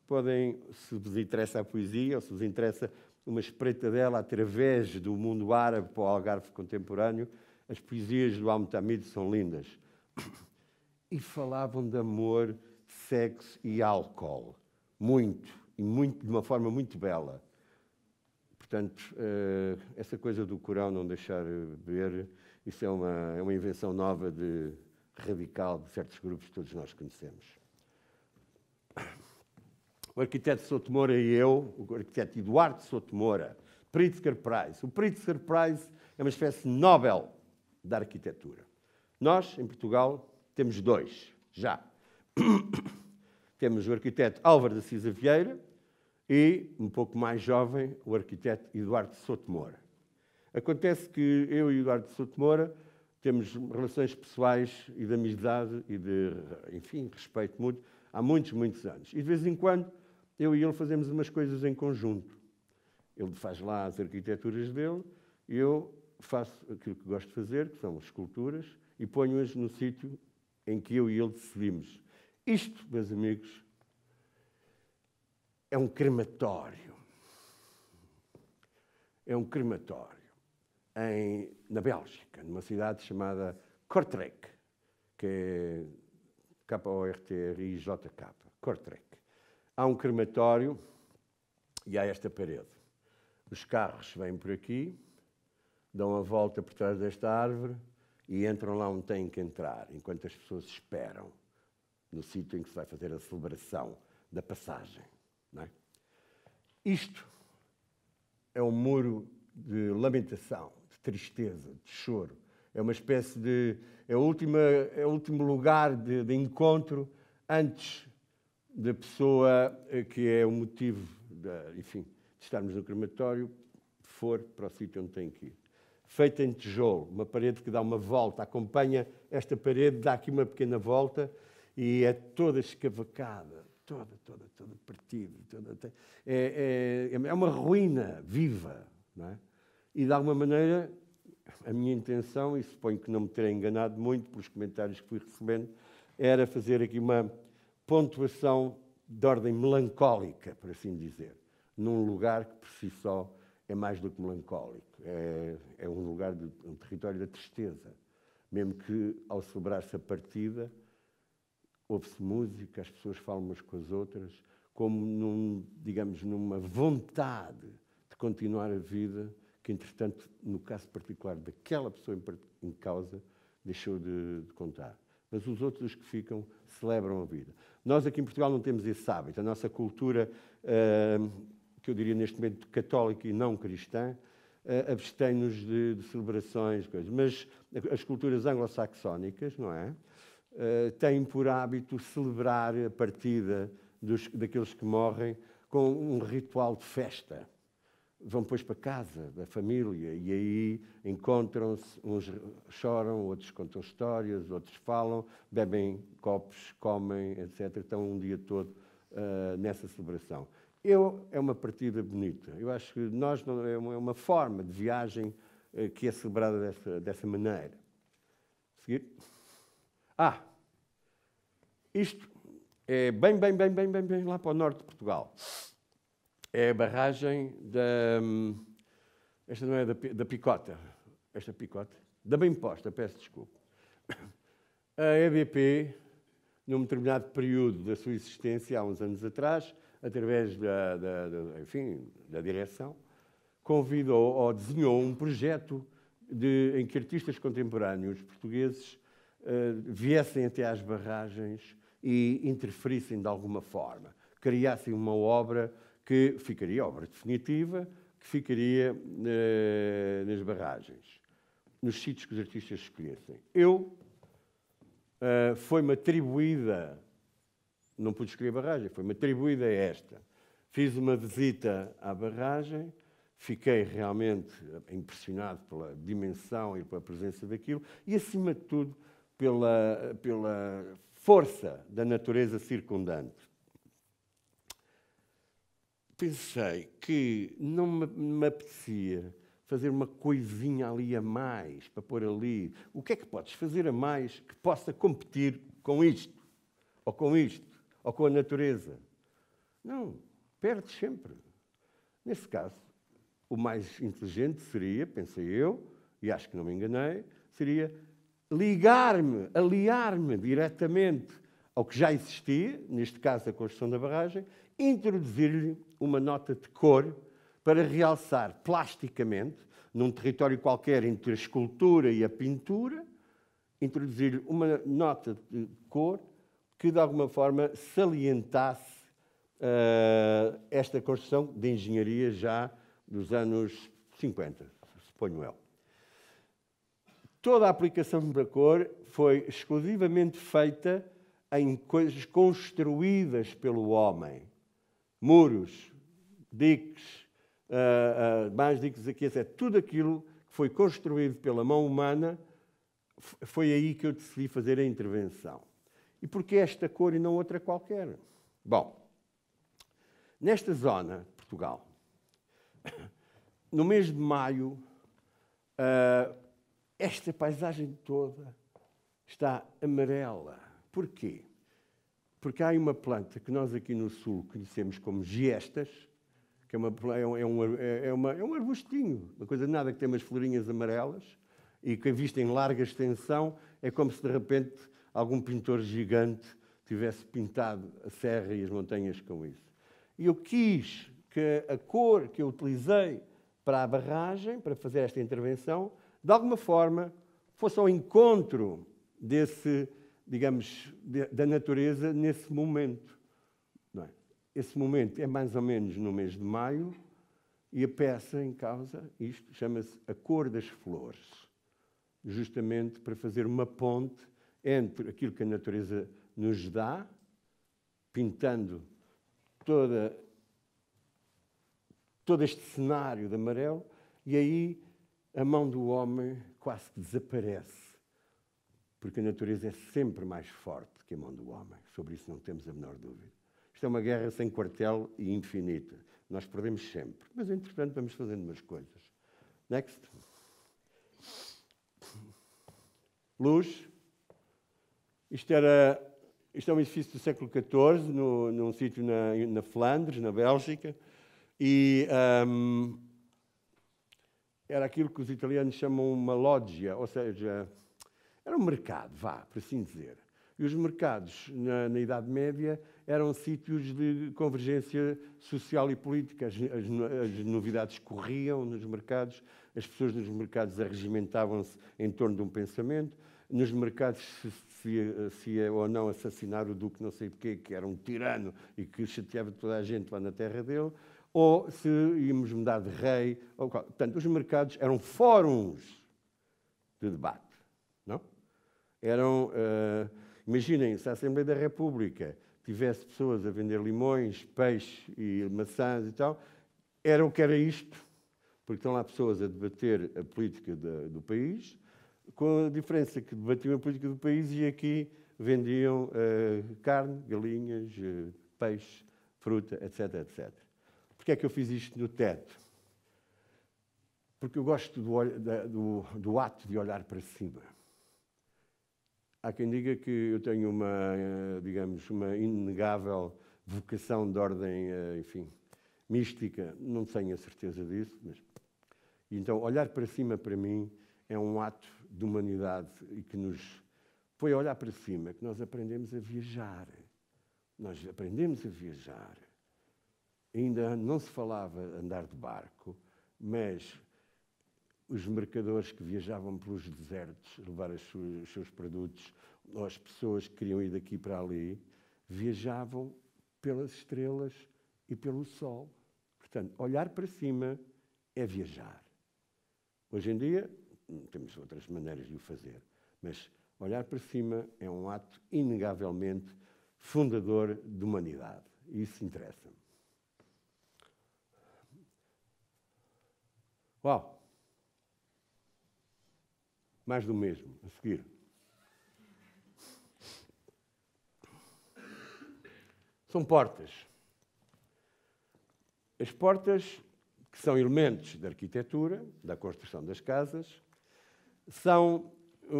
Podem, se vos interessa a poesia, ou se vos interessa uma espreitadela através do mundo árabe para o Algarve contemporâneo, as poesias do Al-Mutamid são lindas. E falavam de amor, sexo e álcool. Muito, de uma forma muito bela. Portanto, essa coisa do Corão não deixar ver, isso é uma invenção nova radical de certos grupos que todos nós conhecemos. O arquiteto Souto Moura e eu, o arquiteto Eduardo Souto Moura, Pritzker Prize. O Pritzker Prize é uma espécie de Nobel da arquitetura. Nós, em Portugal, temos dois, já. Temos o arquiteto Álvaro da Cisa Vieira e, um pouco mais jovem, o arquiteto Eduardo Souto Moura. Acontece que eu e o Eduardo Souto Moura temos relações pessoais e de amizade e de, enfim, respeito mútuo há muitos, muitos anos. E, de vez em quando, eu e ele fazemos umas coisas em conjunto. Ele faz lá as arquiteturas dele e eu faço aquilo que gosto de fazer, que são esculturas, e ponho-as no sítio em que eu e ele decidimos. Isto, meus amigos, é um crematório. É um crematório na Bélgica, numa cidade chamada Kortrijk, que é K-O-R-T-R-I-J-K, Kortrijk. Há um crematório e há esta parede. Os carros vêm por aqui, dão a volta por trás desta árvore e entram lá onde têm que entrar, enquanto as pessoas esperam no sítio em que se vai fazer a celebração da passagem. Não é? Isto é um muro de lamentação, de tristeza, de choro. É uma espécie de... é o último lugar de encontro antes da pessoa que é o motivo enfim, de estarmos no crematório, for para o sítio onde tem que ir. Feita em tijolo, uma parede que dá uma volta, acompanha esta parede, dá aqui uma pequena volta e é toda escavacada, toda partida. É uma ruína viva, não é? E de alguma maneira, a minha intenção, e suponho que não me terei enganado muito pelos comentários que fui recebendo, era fazer aqui uma pontuação de ordem melancólica, por assim dizer, num lugar que por si só é mais do que melancólico. É um lugar, um território da tristeza. Mesmo que, ao celebrar-se a partida, ouve-se música, as pessoas falam umas com as outras, como, digamos, numa vontade de continuar a vida, que, entretanto, no caso particular daquela pessoa em causa, deixou de contar. Mas os outros, os que ficam, celebram a vida. Nós aqui em Portugal não temos esse hábito. A nossa cultura, que eu diria neste momento católica e não cristã, abstém-nos de celebrações, coisas. Mas as culturas anglo-saxónicas, não é? Têm por hábito celebrar a partida daqueles que morrem com um ritual de festa. Vão depois para casa da família e aí encontram-se, uns choram, outros contam histórias, outros falam, bebem copos, comem, etc. Estão um dia todo nessa celebração. É uma partida bonita. Eu acho que é uma forma de viagem que é celebrada dessa maneira. Seguir? Isto é bem lá para o norte de Portugal. É a barragem esta não é da Picota. Esta Picota? Da Bem-Posta, peço desculpa. A EDP, num determinado período da sua existência, há uns anos atrás, através da direção, convidou ou desenhou um projeto em que artistas contemporâneos portugueses viessem até às barragens e interferissem de alguma forma. Criassem uma obra que ficaria, obra definitiva, que ficaria nas barragens, nos sítios que os artistas escolhessem. Foi-me atribuída, não pude escolher a barragem, foi-me atribuída esta. Fiz uma visita à barragem, fiquei realmente impressionado pela dimensão e pela presença daquilo e, acima de tudo, pela força da natureza circundante. Pensei que não me apetecia fazer uma coisinha ali a mais para pôr ali. O que é que podes fazer a mais que possa competir com isto? Ou com isto? Ou com a natureza? Não, perdes sempre. Nesse caso, o mais inteligente seria, pensei eu, e acho que não me enganei, seria aliar-me diretamente ao que já existia, neste caso a construção da barragem, introduzir-lhe uma nota de cor para realçar plasticamente, num território qualquer entre a escultura e a pintura, introduzir-lhe uma nota de cor que, de alguma forma, salientasse esta construção de engenharia já dos anos 50, suponho eu. Toda a aplicação da cor foi exclusivamente feita em coisas construídas pelo homem. Muros, diques, mais diques aqui, etc. Tudo aquilo que foi construído pela mão humana, foi aí que eu decidi fazer a intervenção. E porquê esta cor e não outra qualquer? Bom, nesta zona de Portugal, no mês de maio, esta paisagem toda está amarela. Porquê? Porque há uma planta que nós aqui no Sul conhecemos como giestas, que é um arbustinho, uma coisa de nada, que tem umas florinhas amarelas e que, vista em larga extensão, é como se de repente algum pintor gigante tivesse pintado a serra e as montanhas com isso. E eu quis que a cor que eu utilizei para a barragem, para fazer esta intervenção, de alguma forma fosse ao encontro desse, digamos, da natureza nesse momento. Não é? Esse momento é mais ou menos no mês de maio, E a peça em causa, isto chama-se A Cor das Flores, justamente para fazer uma ponte entre aquilo que a natureza nos dá, pintando todo este cenário de amarelo, e aí a mão do homem quase que desaparece, porque a natureza é sempre mais forte que a mão do homem. Sobre isso não temos a menor dúvida. Isto é uma guerra sem quartel e infinita. Nós perdemos sempre, mas entretanto vamos fazendo umas coisas. Next. Luz. Isto é um edifício do século XIV, num sítio na Flandres, na Bélgica, e era aquilo que os italianos chamam uma loggia, ou seja, era um mercado, por assim dizer. E os mercados, na Idade Média, eram sítios de convergência social e política. As novidades corriam nos mercados, as pessoas nos mercados arregimentavam-se em torno de um pensamento. Nos mercados se ia ou não assassinar o duque não sei de quê, que era um tirano e que chateava toda a gente lá na terra dele, ou se íamos mudar de rei. Portanto, os mercados eram fóruns de debate, não? Eram... imaginem, se a Assembleia da República tivesse pessoas a vender limões, peixe e maçãs e tal, era o que era isto, porque estão lá pessoas a debater a política do país, com a diferença que debatiam a política do país e aqui vendiam carne, galinhas, peixe, fruta, etc, etc. Porquê é que eu fiz isto no teto? Porque eu gosto do ato de olhar para cima. Há quem diga que eu tenho uma inegável vocação de ordem, enfim, mística. Não tenho a certeza disso, mas... Então, olhar para cima, para mim, é um ato de humanidade e que nos põe a olhar para cima, que nós aprendemos a viajar. Nós aprendemos a viajar. Ainda não se falava andar de barco, mas... os mercadores que viajavam pelos desertos, levar os seus produtos, ou as pessoas que queriam ir daqui para ali, viajavam pelas estrelas e pelo sol. Portanto, olhar para cima é viajar. Hoje em dia, temos outras maneiras de o fazer, mas olhar para cima é um ato inegavelmente fundador de humanidade. E isso interessa-me. Uau! Mais do mesmo, a seguir. São portas. As portas, que são elementos da arquitetura, da construção das casas, são de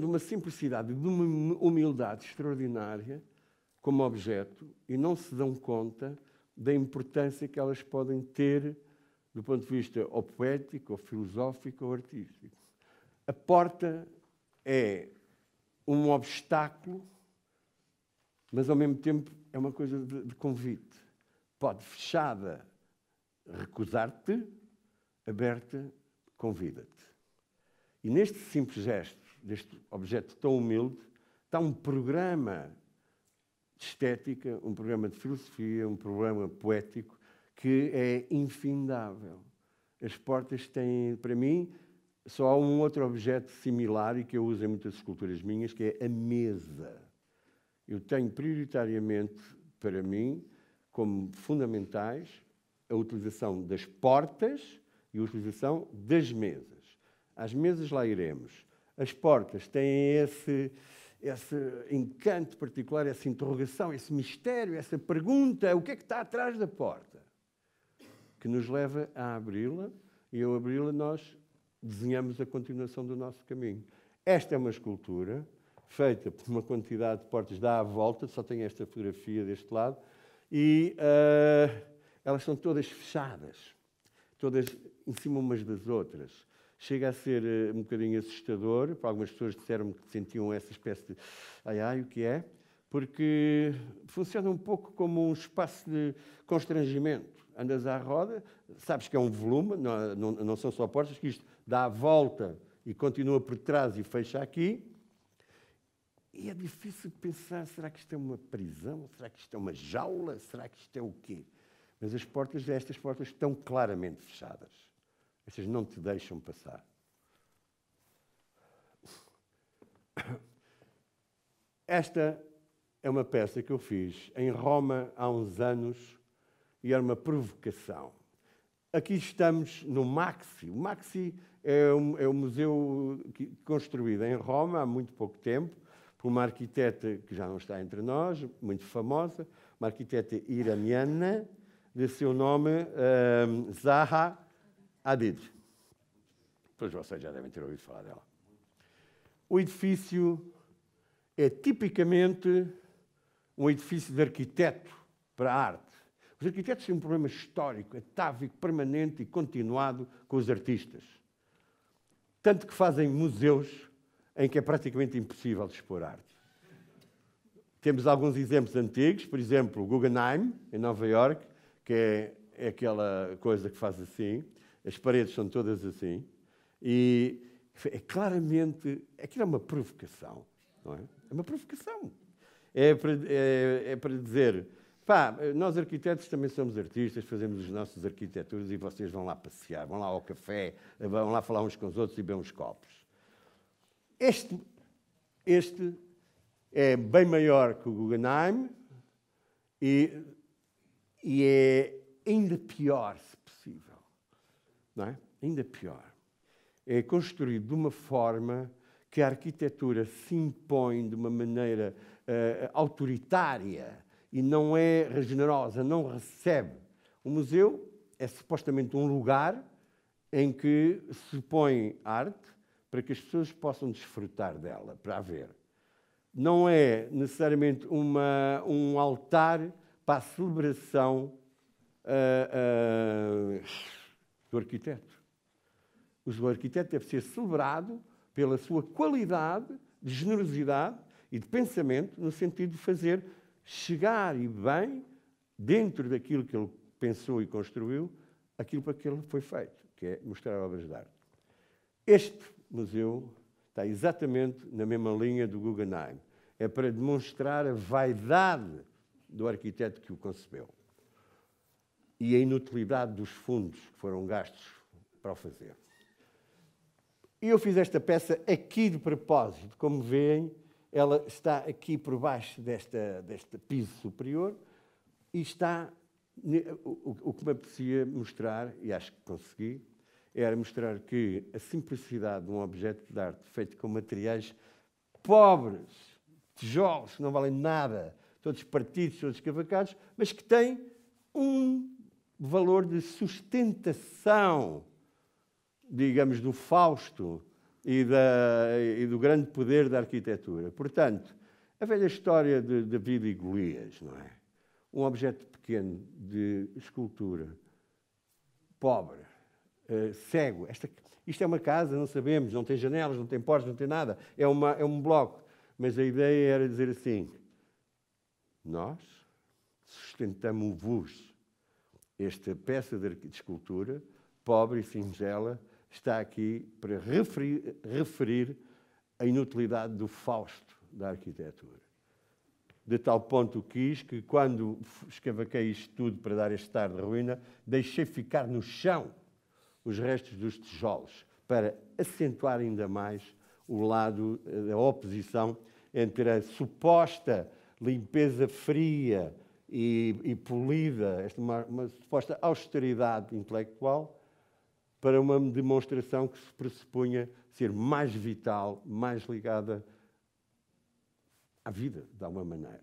uma simplicidade, de uma humildade extraordinária como objeto e não se dão conta da importância que elas podem ter do ponto de vista ou poético, ou filosófico, ou artístico. A porta é um obstáculo, mas ao mesmo tempo é uma coisa de convite. Pode, fechada, recusar-te, aberta, convida-te. E neste simples gesto, deste objeto tão humilde, está um programa de estética, um programa de filosofia, um programa poético, que é infindável. As portas têm, para mim, só há um outro objeto similar e que eu uso em muitas esculturas minhas, que é a mesa. Eu tenho prioritariamente, para mim, como fundamentais, a utilização das portas e a utilização das mesas. Às mesas lá iremos. As portas têm esse encanto particular, essa interrogação, esse mistério, essa pergunta, o que é que está atrás da porta? Que nos leva a abri-la, e ao abri-la nós desenhamos a continuação do nosso caminho. Esta é uma escultura feita por uma quantidade de portas, dá à volta, só tem esta fotografia deste lado, e elas são todas fechadas, todas em cima umas das outras. Chega a ser um bocadinho assustador, para algumas pessoas disseram-me que sentiam essa espécie de ai, o que é? Porque funciona um pouco como um espaço de constrangimento. Andas à roda, sabes que é um volume, não são só portas, que isto dá a volta e continua por trás e fecha aqui. E é difícil pensar, será que isto é uma prisão? Será que isto é uma jaula? Será que isto é o quê? Mas estas portas estão claramente fechadas. Estas não te deixam passar. Esta é uma peça que eu fiz em Roma há uns anos e era uma provocação. Aqui estamos no Maxi. O Maxi é um museu construído em Roma há muito pouco tempo por uma arquiteta que já não está entre nós, muito famosa, uma arquiteta iraniana, de seu nome Zaha Hadid. Todos vocês já devem ter ouvido falar dela. O edifício é tipicamente um edifício de arquiteto para a arte. Os arquitetos têm um problema histórico, atávico, permanente e continuado com os artistas. Tanto que fazem museus em que é praticamente impossível de expor arte. Temos alguns exemplos antigos, por exemplo, o Guggenheim, em Nova Iorque, que é aquela coisa que faz assim, as paredes são todas assim, e é claramente, aquilo é uma provocação, não é? É uma provocação. É para dizer, pá, nós arquitetos também somos artistas, fazemos as nossas arquiteturas e vocês vão lá passear, vão lá ao café, vão lá falar uns com os outros e beber uns copos. Este é bem maior que o Guggenheim e é ainda pior, se possível. Não é? Ainda pior. É construído de uma forma que a arquitetura se impõe de uma maneira autoritária e não é generosa, não recebe. O museu é supostamente um lugar em que se põe arte para que as pessoas possam desfrutar dela, para a ver. Não é necessariamente um altar para a celebração do arquiteto. O arquiteto deve ser celebrado pela sua qualidade de generosidade e de pensamento, no sentido de fazer chegar e bem, dentro daquilo que ele pensou e construiu, aquilo para que ele foi feito, que é mostrar obras de arte. Este museu está exatamente na mesma linha do Guggenheim. É para demonstrar a vaidade do arquiteto que o concebeu e a inutilidade dos fundos que foram gastos para o fazer. E eu fiz esta peça aqui de propósito. Como veem, ela está aqui por baixo deste piso superior e está... O que me apetecia mostrar, e acho que consegui, era mostrar que a simplicidade de um objeto de arte feito com materiais pobres, tijolos que não valem nada, todos partidos, todos escavacados, mas que têm um valor de sustentação, digamos, do Fausto e do grande poder da arquitetura. Portanto, a velha história de David e Golias, não é? Um objeto pequeno de escultura, pobre, cego. Isto é uma casa, não sabemos, não tem janelas, não tem portas, não tem nada. É um bloco. Mas a ideia era dizer assim, nós sustentamos-vos. Esta peça de escultura, pobre e singela, está aqui para referir a inutilidade do Fausto da arquitetura. De tal ponto quis que, quando escavaquei isto tudo para dar este ar de ruína, deixei ficar no chão os restos dos tijolos, para acentuar ainda mais o lado da oposição entre a suposta limpeza fria e polida, uma suposta austeridade intelectual, para uma demonstração que se pressupunha ser mais vital, mais ligada à vida, de alguma maneira.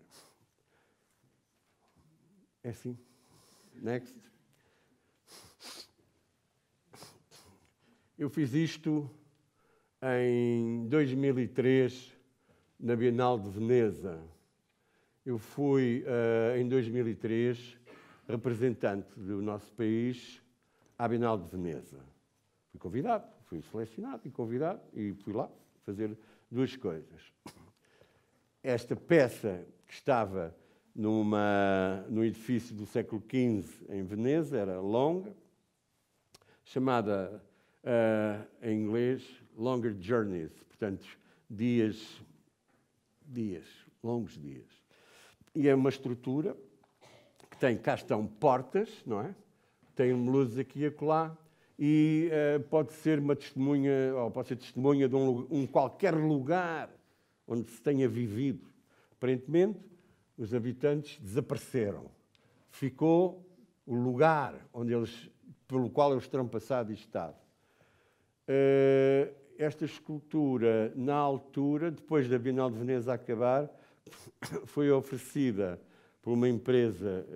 É assim. Next. Eu fiz isto em 2003, na Bienal de Veneza. Eu fui, em 2003, representante do nosso país à Bienal de Veneza. Fui convidado, fui selecionado e convidado, e fui lá fazer duas coisas. Esta peça, que estava num edifício do século XV em Veneza, era longa, chamada, em inglês, Longer Journeys, portanto, longos dias. E é uma estrutura que cá estão portas, não é? Tem luzes aqui e acolá, e pode ser uma testemunha, ou pode ser testemunha de um qualquer lugar onde se tenha vivido. Aparentemente, os habitantes desapareceram. Ficou o lugar pelo qual eles terão passado e estado. Esta escultura, na altura, depois da Bienal de Veneza acabar, foi oferecida por uma empresa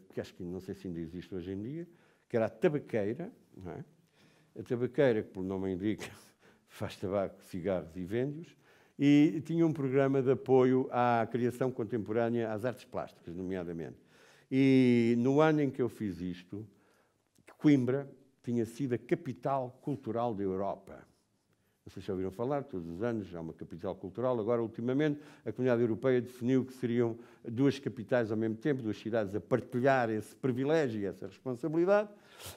que acho que não sei se ainda existe hoje em dia, que era a Tabaqueira, não é? A Tabaqueira, que pelo nome indica, faz tabaco, cigarros e vende-os, e tinha um programa de apoio à criação contemporânea, às artes plásticas, nomeadamente. E no ano em que eu fiz isto, Coimbra tinha sido a capital cultural da Europa. Não sei se já ouviram falar, todos os anos há uma capital cultural. Agora, ultimamente, a Comunidade Europeia definiu que seriam duas capitais ao mesmo tempo, duas cidades a partilhar esse privilégio e essa responsabilidade.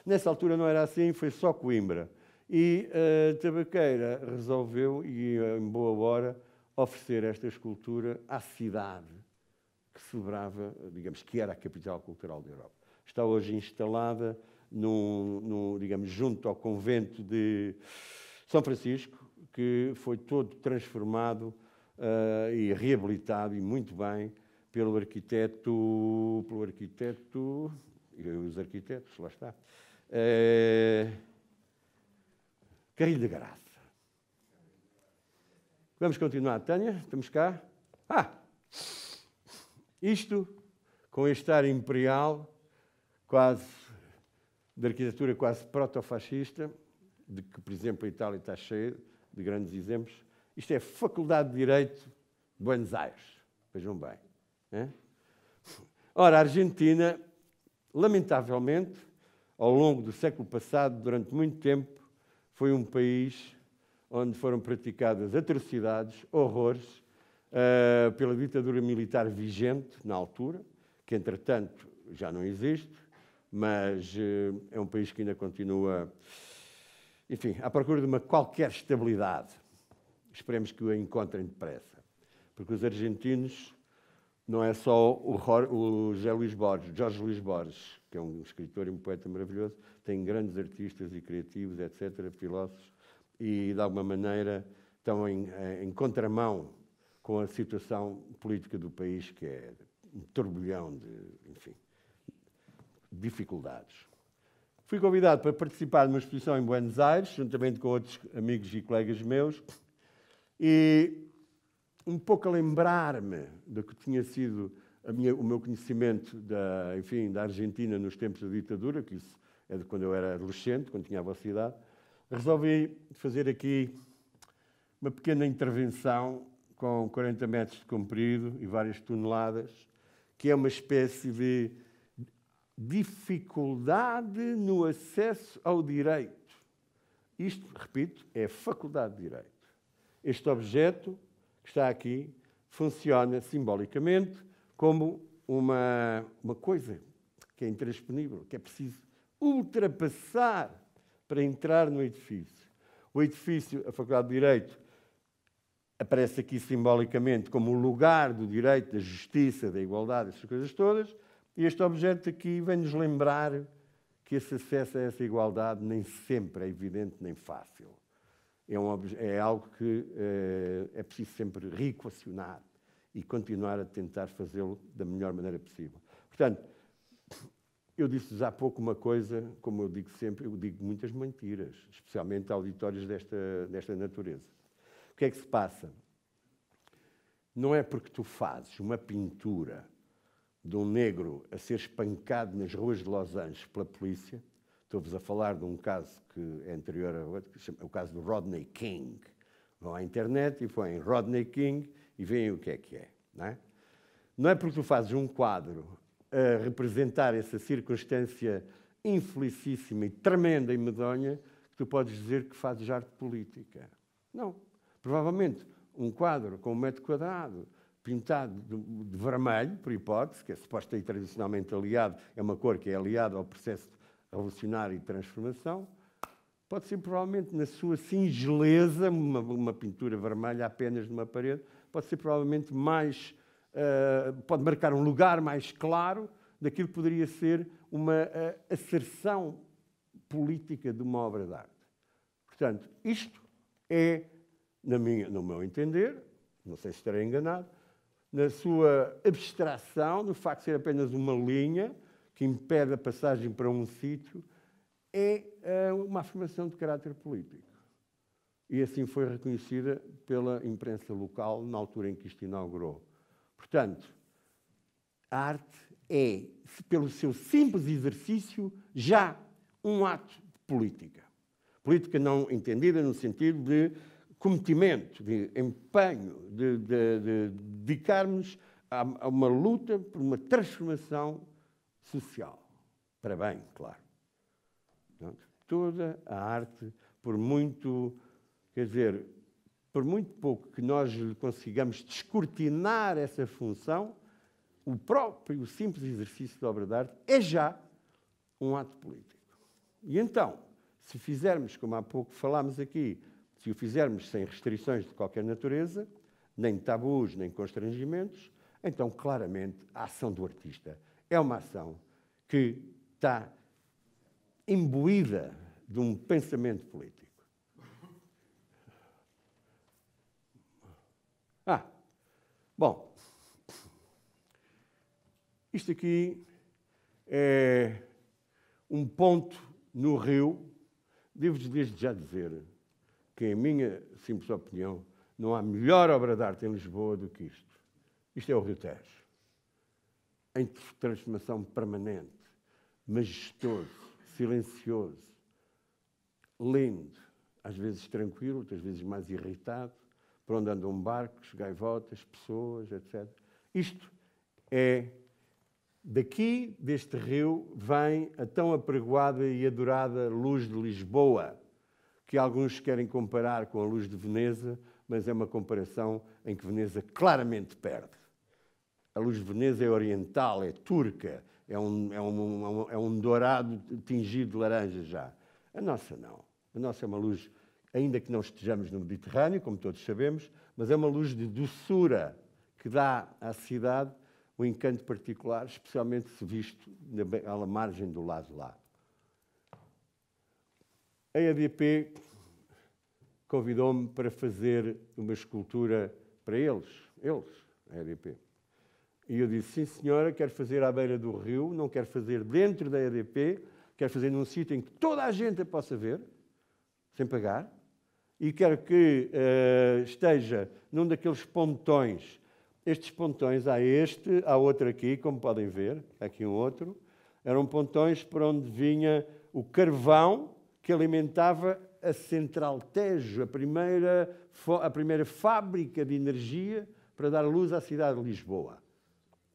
Nessa altura não era assim, foi só Coimbra. E a Tabaqueira resolveu, e em boa hora, oferecer esta escultura à cidade que celebrava, digamos, que era a capital cultural da Europa. Está hoje instalada digamos, junto ao convento de São Francisco, que foi todo transformado e reabilitado, e muito bem, pelo arquiteto e os arquitetos, lá está, Carrilho de Graça. Vamos continuar, Tânia? Estamos cá? Isto, com este ar imperial, quase, de arquitetura quase proto-fascista, de que, por exemplo, a Itália está cheia de grandes exemplos. Isto é a Faculdade de Direito de Buenos Aires. Vejam bem. Ora, a Argentina, lamentavelmente, ao longo do século passado, durante muito tempo, foi um país onde foram praticadas atrocidades, horrores, pela ditadura militar vigente na altura, que, entretanto, já não existe, mas é um país que ainda continua, enfim, à procura de uma qualquer estabilidade. Esperemos que o encontrem depressa. Porque os argentinos, não é só o Jorge Luís Borges, que é um escritor e um poeta maravilhoso, tem grandes artistas e criativos, etc., filósofos, e, de alguma maneira, estão em contramão com a situação política do país, que é um turbilhão de, enfim, dificuldades. Fui convidado para participar de uma exposição em Buenos Aires, juntamente com outros amigos e colegas meus, e um pouco a lembrar-me do que tinha sido o meu conhecimento da Argentina nos tempos da ditadura, que isso é de quando eu era adolescente, quando tinha a vossa idade, resolvi fazer aqui uma pequena intervenção com 40 metros de comprido e várias toneladas, que é uma espécie de dificuldade no acesso ao direito. Isto, repito, é a Faculdade de Direito. Este objeto que está aqui funciona simbolicamente como uma coisa que é intransponível, que é preciso ultrapassar para entrar no edifício. O edifício, a Faculdade de Direito, aparece aqui simbolicamente como o lugar do direito, da justiça, da igualdade, essas coisas todas, e este objeto aqui vem-nos lembrar que esse acesso a essa igualdade nem sempre é evidente nem fácil. É algo que é preciso sempre reequacionar e continuar a tentar fazê-lo da melhor maneira possível. Portanto, eu disse-vos há pouco uma coisa, como eu digo sempre, eu digo muitas mentiras, especialmente a auditórios desta natureza. O que é que se passa? Não é porque tu fazes uma pintura de um negro a ser espancado nas ruas de Los Angeles pela polícia. Estou-vos a falar de um caso que é anterior a outro, o caso do Rodney King. Vão à internet e põem Rodney King e veem o que é, não é? Não é porque tu fazes um quadro a representar essa circunstância infelicíssima e tremenda e medonha que tu podes dizer que fazes arte política. Não. Provavelmente um quadro com 1 metro quadrado, pintado de vermelho, por hipótese, que é suposto e tradicionalmente aliado, é uma cor que é aliada ao processo revolucionário e de transformação, pode ser provavelmente na sua singeleza, uma pintura vermelha apenas numa parede, pode ser provavelmente mais, pode marcar um lugar mais claro daquilo que poderia ser uma asserção política de uma obra de arte. Portanto, isto é, no meu entender, não sei se estarei enganado, na sua abstração, no facto de ser apenas uma linha que impede a passagem para um sítio, é uma afirmação de caráter político. E assim foi reconhecida pela imprensa local na altura em que isto inaugurou. Portanto, a arte é, pelo seu simples exercício, já um ato de política. Política não entendida no sentido de cometimento, de empenho, de dedicarmos a uma luta por uma transformação social. Para bem, claro. Toda a arte, por muito, quer dizer, por muito pouco que nós consigamos descortinar essa função, o próprio simples exercício da obra de arte é já um ato político. E então, se fizermos, como há pouco falámos aqui, se o fizermos sem restrições de qualquer natureza, nem tabus, nem constrangimentos, então, claramente, a ação do artista é uma ação que está imbuída de um pensamento político. Bom, isto aqui é um ponto no rio. Devo-vos desde já dizer que, em minha simples opinião, não há melhor obra de arte em Lisboa do que isto. Isto é o Rio Tejo, em transformação permanente, majestoso, silencioso, lindo, às vezes tranquilo, outras vezes mais irritado, por onde andam barcos, gaivotas, pessoas, etc. Isto é, daqui, deste rio, vem a tão apregoada e adorada luz de Lisboa, que alguns querem comparar com a luz de Veneza, mas é uma comparação em que Veneza claramente perde. A luz de Veneza é oriental, é turca, é um dourado tingido de laranja já. A nossa não. A nossa é uma luz, ainda que não estejamos no Mediterrâneo, como todos sabemos, mas é uma luz de doçura que dá à cidade um encanto particular, especialmente se visto à margem do lado de lá. A EDP convidou-me para fazer uma escultura para eles, a EDP. E eu disse, sim senhora, quero fazer à beira do rio, não quero fazer dentro da EDP, quero fazer num sítio em que toda a gente a possa ver, sem pagar, e quero que esteja num daqueles pontões. Estes pontões, há outro aqui, como podem ver, aqui um outro, eram pontões por onde vinha o carvão que alimentava a Central Tejo, a primeira fábrica de energia para dar luz à cidade de Lisboa.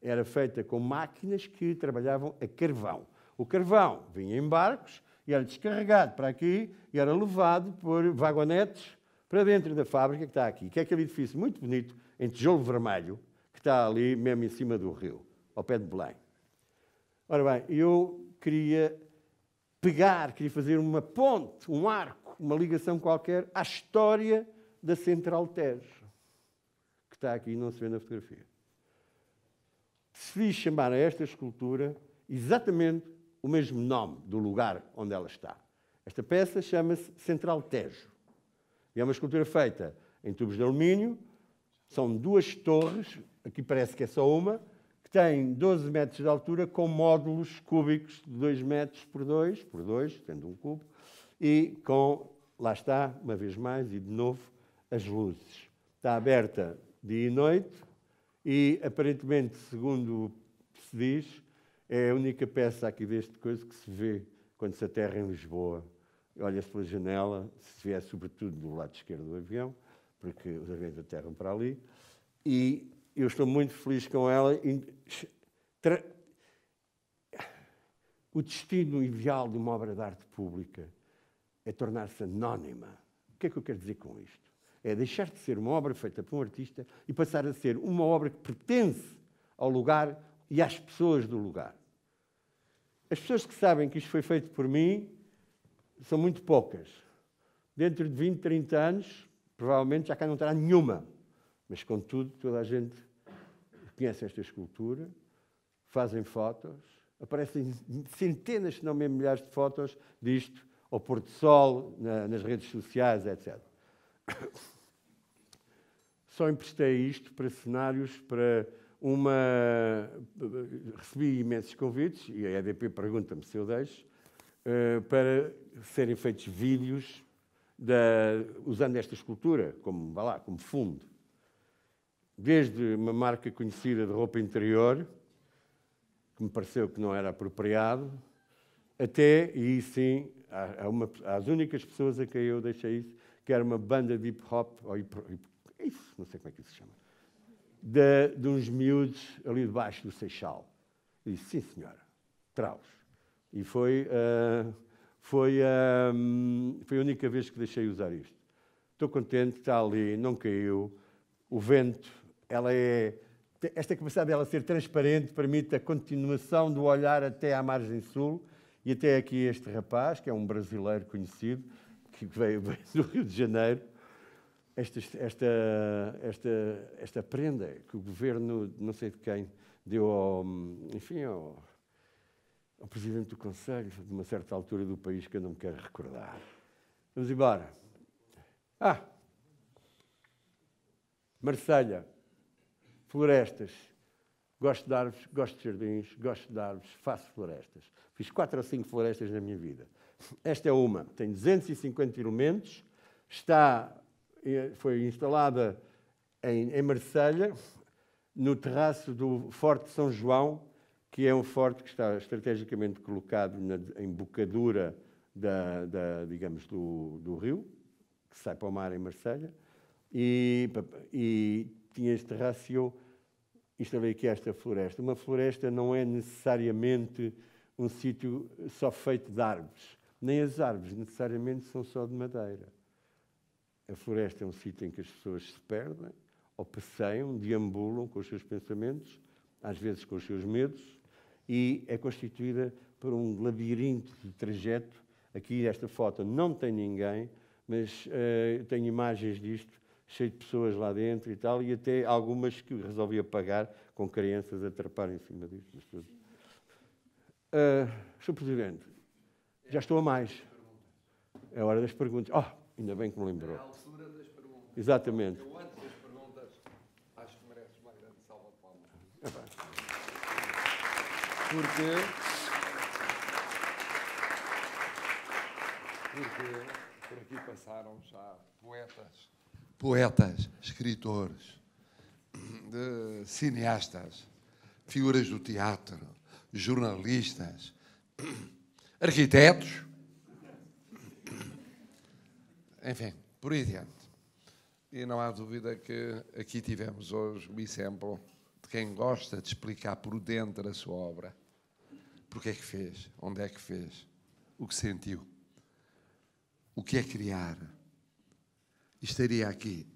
Era feita com máquinas que trabalhavam a carvão. O carvão vinha em barcos e era descarregado para aqui e era levado por vagonetes para dentro da fábrica que está aqui, que é aquele edifício muito bonito, em tijolo vermelho, que está ali mesmo em cima do rio, ao pé de Belém. Ora bem, eu queria fazer uma ponte, um arco, uma ligação qualquer à história da Central Tejo, que está aqui e não se vê na fotografia. Decidi chamar a esta escultura exatamente o mesmo nome do lugar onde ela está. Esta peça chama-se Central Tejo. E é uma escultura feita em tubos de alumínio. São duas torres, aqui parece que é só uma, que tem 12 metros de altura com módulos cúbicos de 2 metros por 2, tendo um cubo, e com, lá está, uma vez mais, e de novo, as luzes. Está aberta dia e noite e, aparentemente, segundo se diz, é a única peça aqui deste coisa que se vê quando se aterra em Lisboa. Olha-se pela janela, se vier sobretudo do lado esquerdo do avião, porque os aviões aterram para ali, e eu estou muito feliz com ela. O destino ideal de uma obra de arte pública é tornar-se anónima. O que é que eu quero dizer com isto? É deixar de ser uma obra feita por um artista e passar a ser uma obra que pertence ao lugar e às pessoas do lugar. As pessoas que sabem que isto foi feito por mim são muito poucas. Dentro de 20, 30 anos, provavelmente já cá não terá nenhuma. Mas, contudo, toda a gente conhece esta escultura. fazem fotos, aparecem centenas, se não mesmo milhares de fotos disto, ao pôr do sol, nas redes sociais, etc. Só emprestei isto para cenários, para recebi imensos convites, e a EDP pergunta-me se eu deixo, para serem feitos vídeos usando esta escultura como fundo. Desde uma marca conhecida de roupa interior, que me pareceu que não era apropriado, até, e sim, às únicas pessoas a quem eu deixei isso, que era uma banda de hip-hop, isso, não sei como é que isso se chama, de uns miúdos ali debaixo do Seixal. E disse, sim senhora, traus. E foi a única vez que deixei usar isto. Estou contente, está ali, não caiu, o vento, esta capacidade dela ser transparente permite a continuação do olhar até à margem sul e até aqui este rapaz, que é um brasileiro conhecido, que veio do Rio de Janeiro. Esta prenda que o governo, não sei de quem, deu ao presidente do Conselho, de uma certa altura do país que eu não me quero recordar. Vamos embora. Marselha, florestas. Gosto de árvores, gosto de jardins, gosto de árvores, faço florestas. Fiz 4 ou 5 florestas na minha vida. Esta é uma, tem 250 elementos, foi instalada em Marselha, no terraço do Forte de São João, que é um forte que está estrategicamente colocado em bocadura digamos, do rio, que sai para o mar em Marselha, e tinha este terraço e eu instalei aqui esta floresta. Uma floresta não é necessariamente um sítio só feito de árvores, nem as árvores necessariamente são só de madeira. A floresta é um sítio em que as pessoas se perdem, ou passeiam, deambulam com os seus pensamentos, às vezes com os seus medos, e é constituída por um labirinto de trajeto. Aqui esta foto não tem ninguém, mas tenho imagens disto, cheio de pessoas lá dentro e tal, e até algumas que resolvi apagar com crianças a trepar em cima disto. Sr. Presidente, já estou a mais. É a hora das perguntas. Ainda bem que me lembrou. É a altura das perguntas. Exatamente. Eu, antes das perguntas, acho que mereces uma grande salva de palmas. Porque por aqui passaram já poetas, escritores, cineastas, figuras do teatro, jornalistas, arquitetos, enfim, por aí adiante. E não há dúvida que aqui tivemos hoje o exemplo de quem gosta de explicar por dentro a sua obra. Porque é que fez, onde é que fez, o que sentiu, o que é criar. E estaria aqui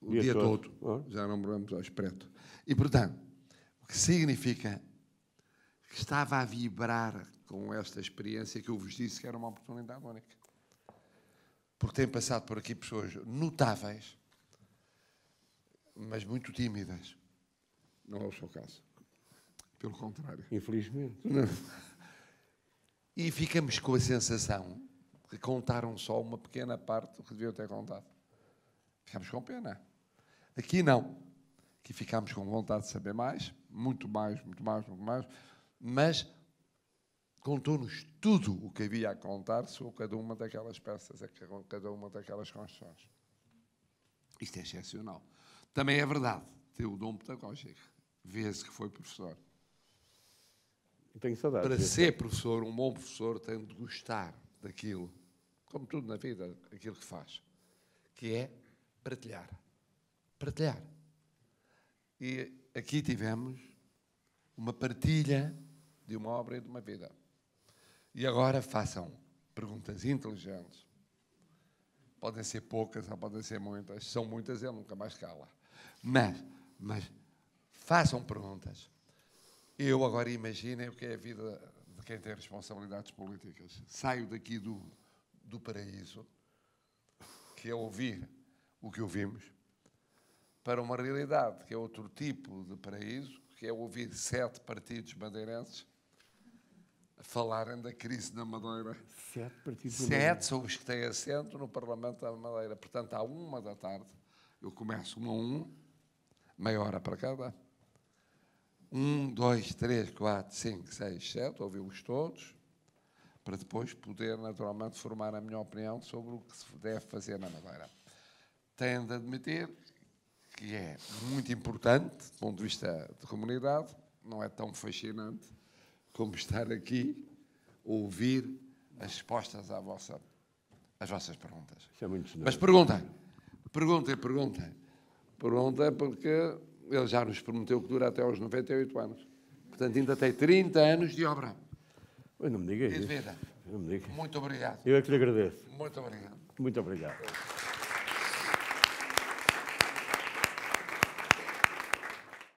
o dia todo, já não moramos ao espreito. E, portanto, o que significa que estava a vibrar com esta experiência que eu vos disse que era uma oportunidade única. Porque tem passado por aqui pessoas notáveis, mas muito tímidas. Não é o seu caso. Pelo contrário. Infelizmente. Não. E ficamos com a sensação que contaram só uma pequena parte do que deviam ter contado. Ficamos com pena. Aqui não. Aqui ficámos com vontade de saber mais, muito mais, mas contou-nos tudo o que havia a contar sobre cada uma daquelas peças, cada uma daquelas construções. Isto é excepcional. Também é verdade, tem o dom pedagógico. Vê-se que foi professor. Tenho saudades. Para ser professor, um bom professor tem de gostar daquilo, como tudo na vida, aquilo que faz, que é partilhar. Partilhar. E aqui tivemos uma partilha de uma obra e de uma vida. E agora façam perguntas inteligentes. Podem ser poucas ou podem ser muitas. Se são muitas, ele nunca mais cala. Mas façam perguntas. Eu agora imaginem o que é a vida de quem tem responsabilidades políticas. Saio daqui do paraíso, que é ouvir o que ouvimos, para uma realidade que é outro tipo de paraíso, que é ouvir 7 partidos madeirenses falarem da crise na Madeira. 7 partidos. 7 são os que têm assento no Parlamento da Madeira. Portanto, à 1 da tarde, eu começo 1 a 1, meia hora para cada. 1, 2, 3, 4, 5, 6, 7, ouvi-los todos, para depois poder, naturalmente, formar a minha opinião sobre o que se deve fazer na Madeira. Tenho de admitir que é muito importante, do ponto de vista de comunidade, não é tão fascinante como estar aqui a ouvir as respostas às vossas perguntas. Isso é muito generoso. Mas perguntem, porque ele já nos prometeu que dura até aos 98 anos. Portanto, ainda tem 30 anos de obra. Não me diga E de isso. vida. Não me diga. Muito obrigado. Eu é que lhe agradeço. Muito obrigado. Muito obrigado.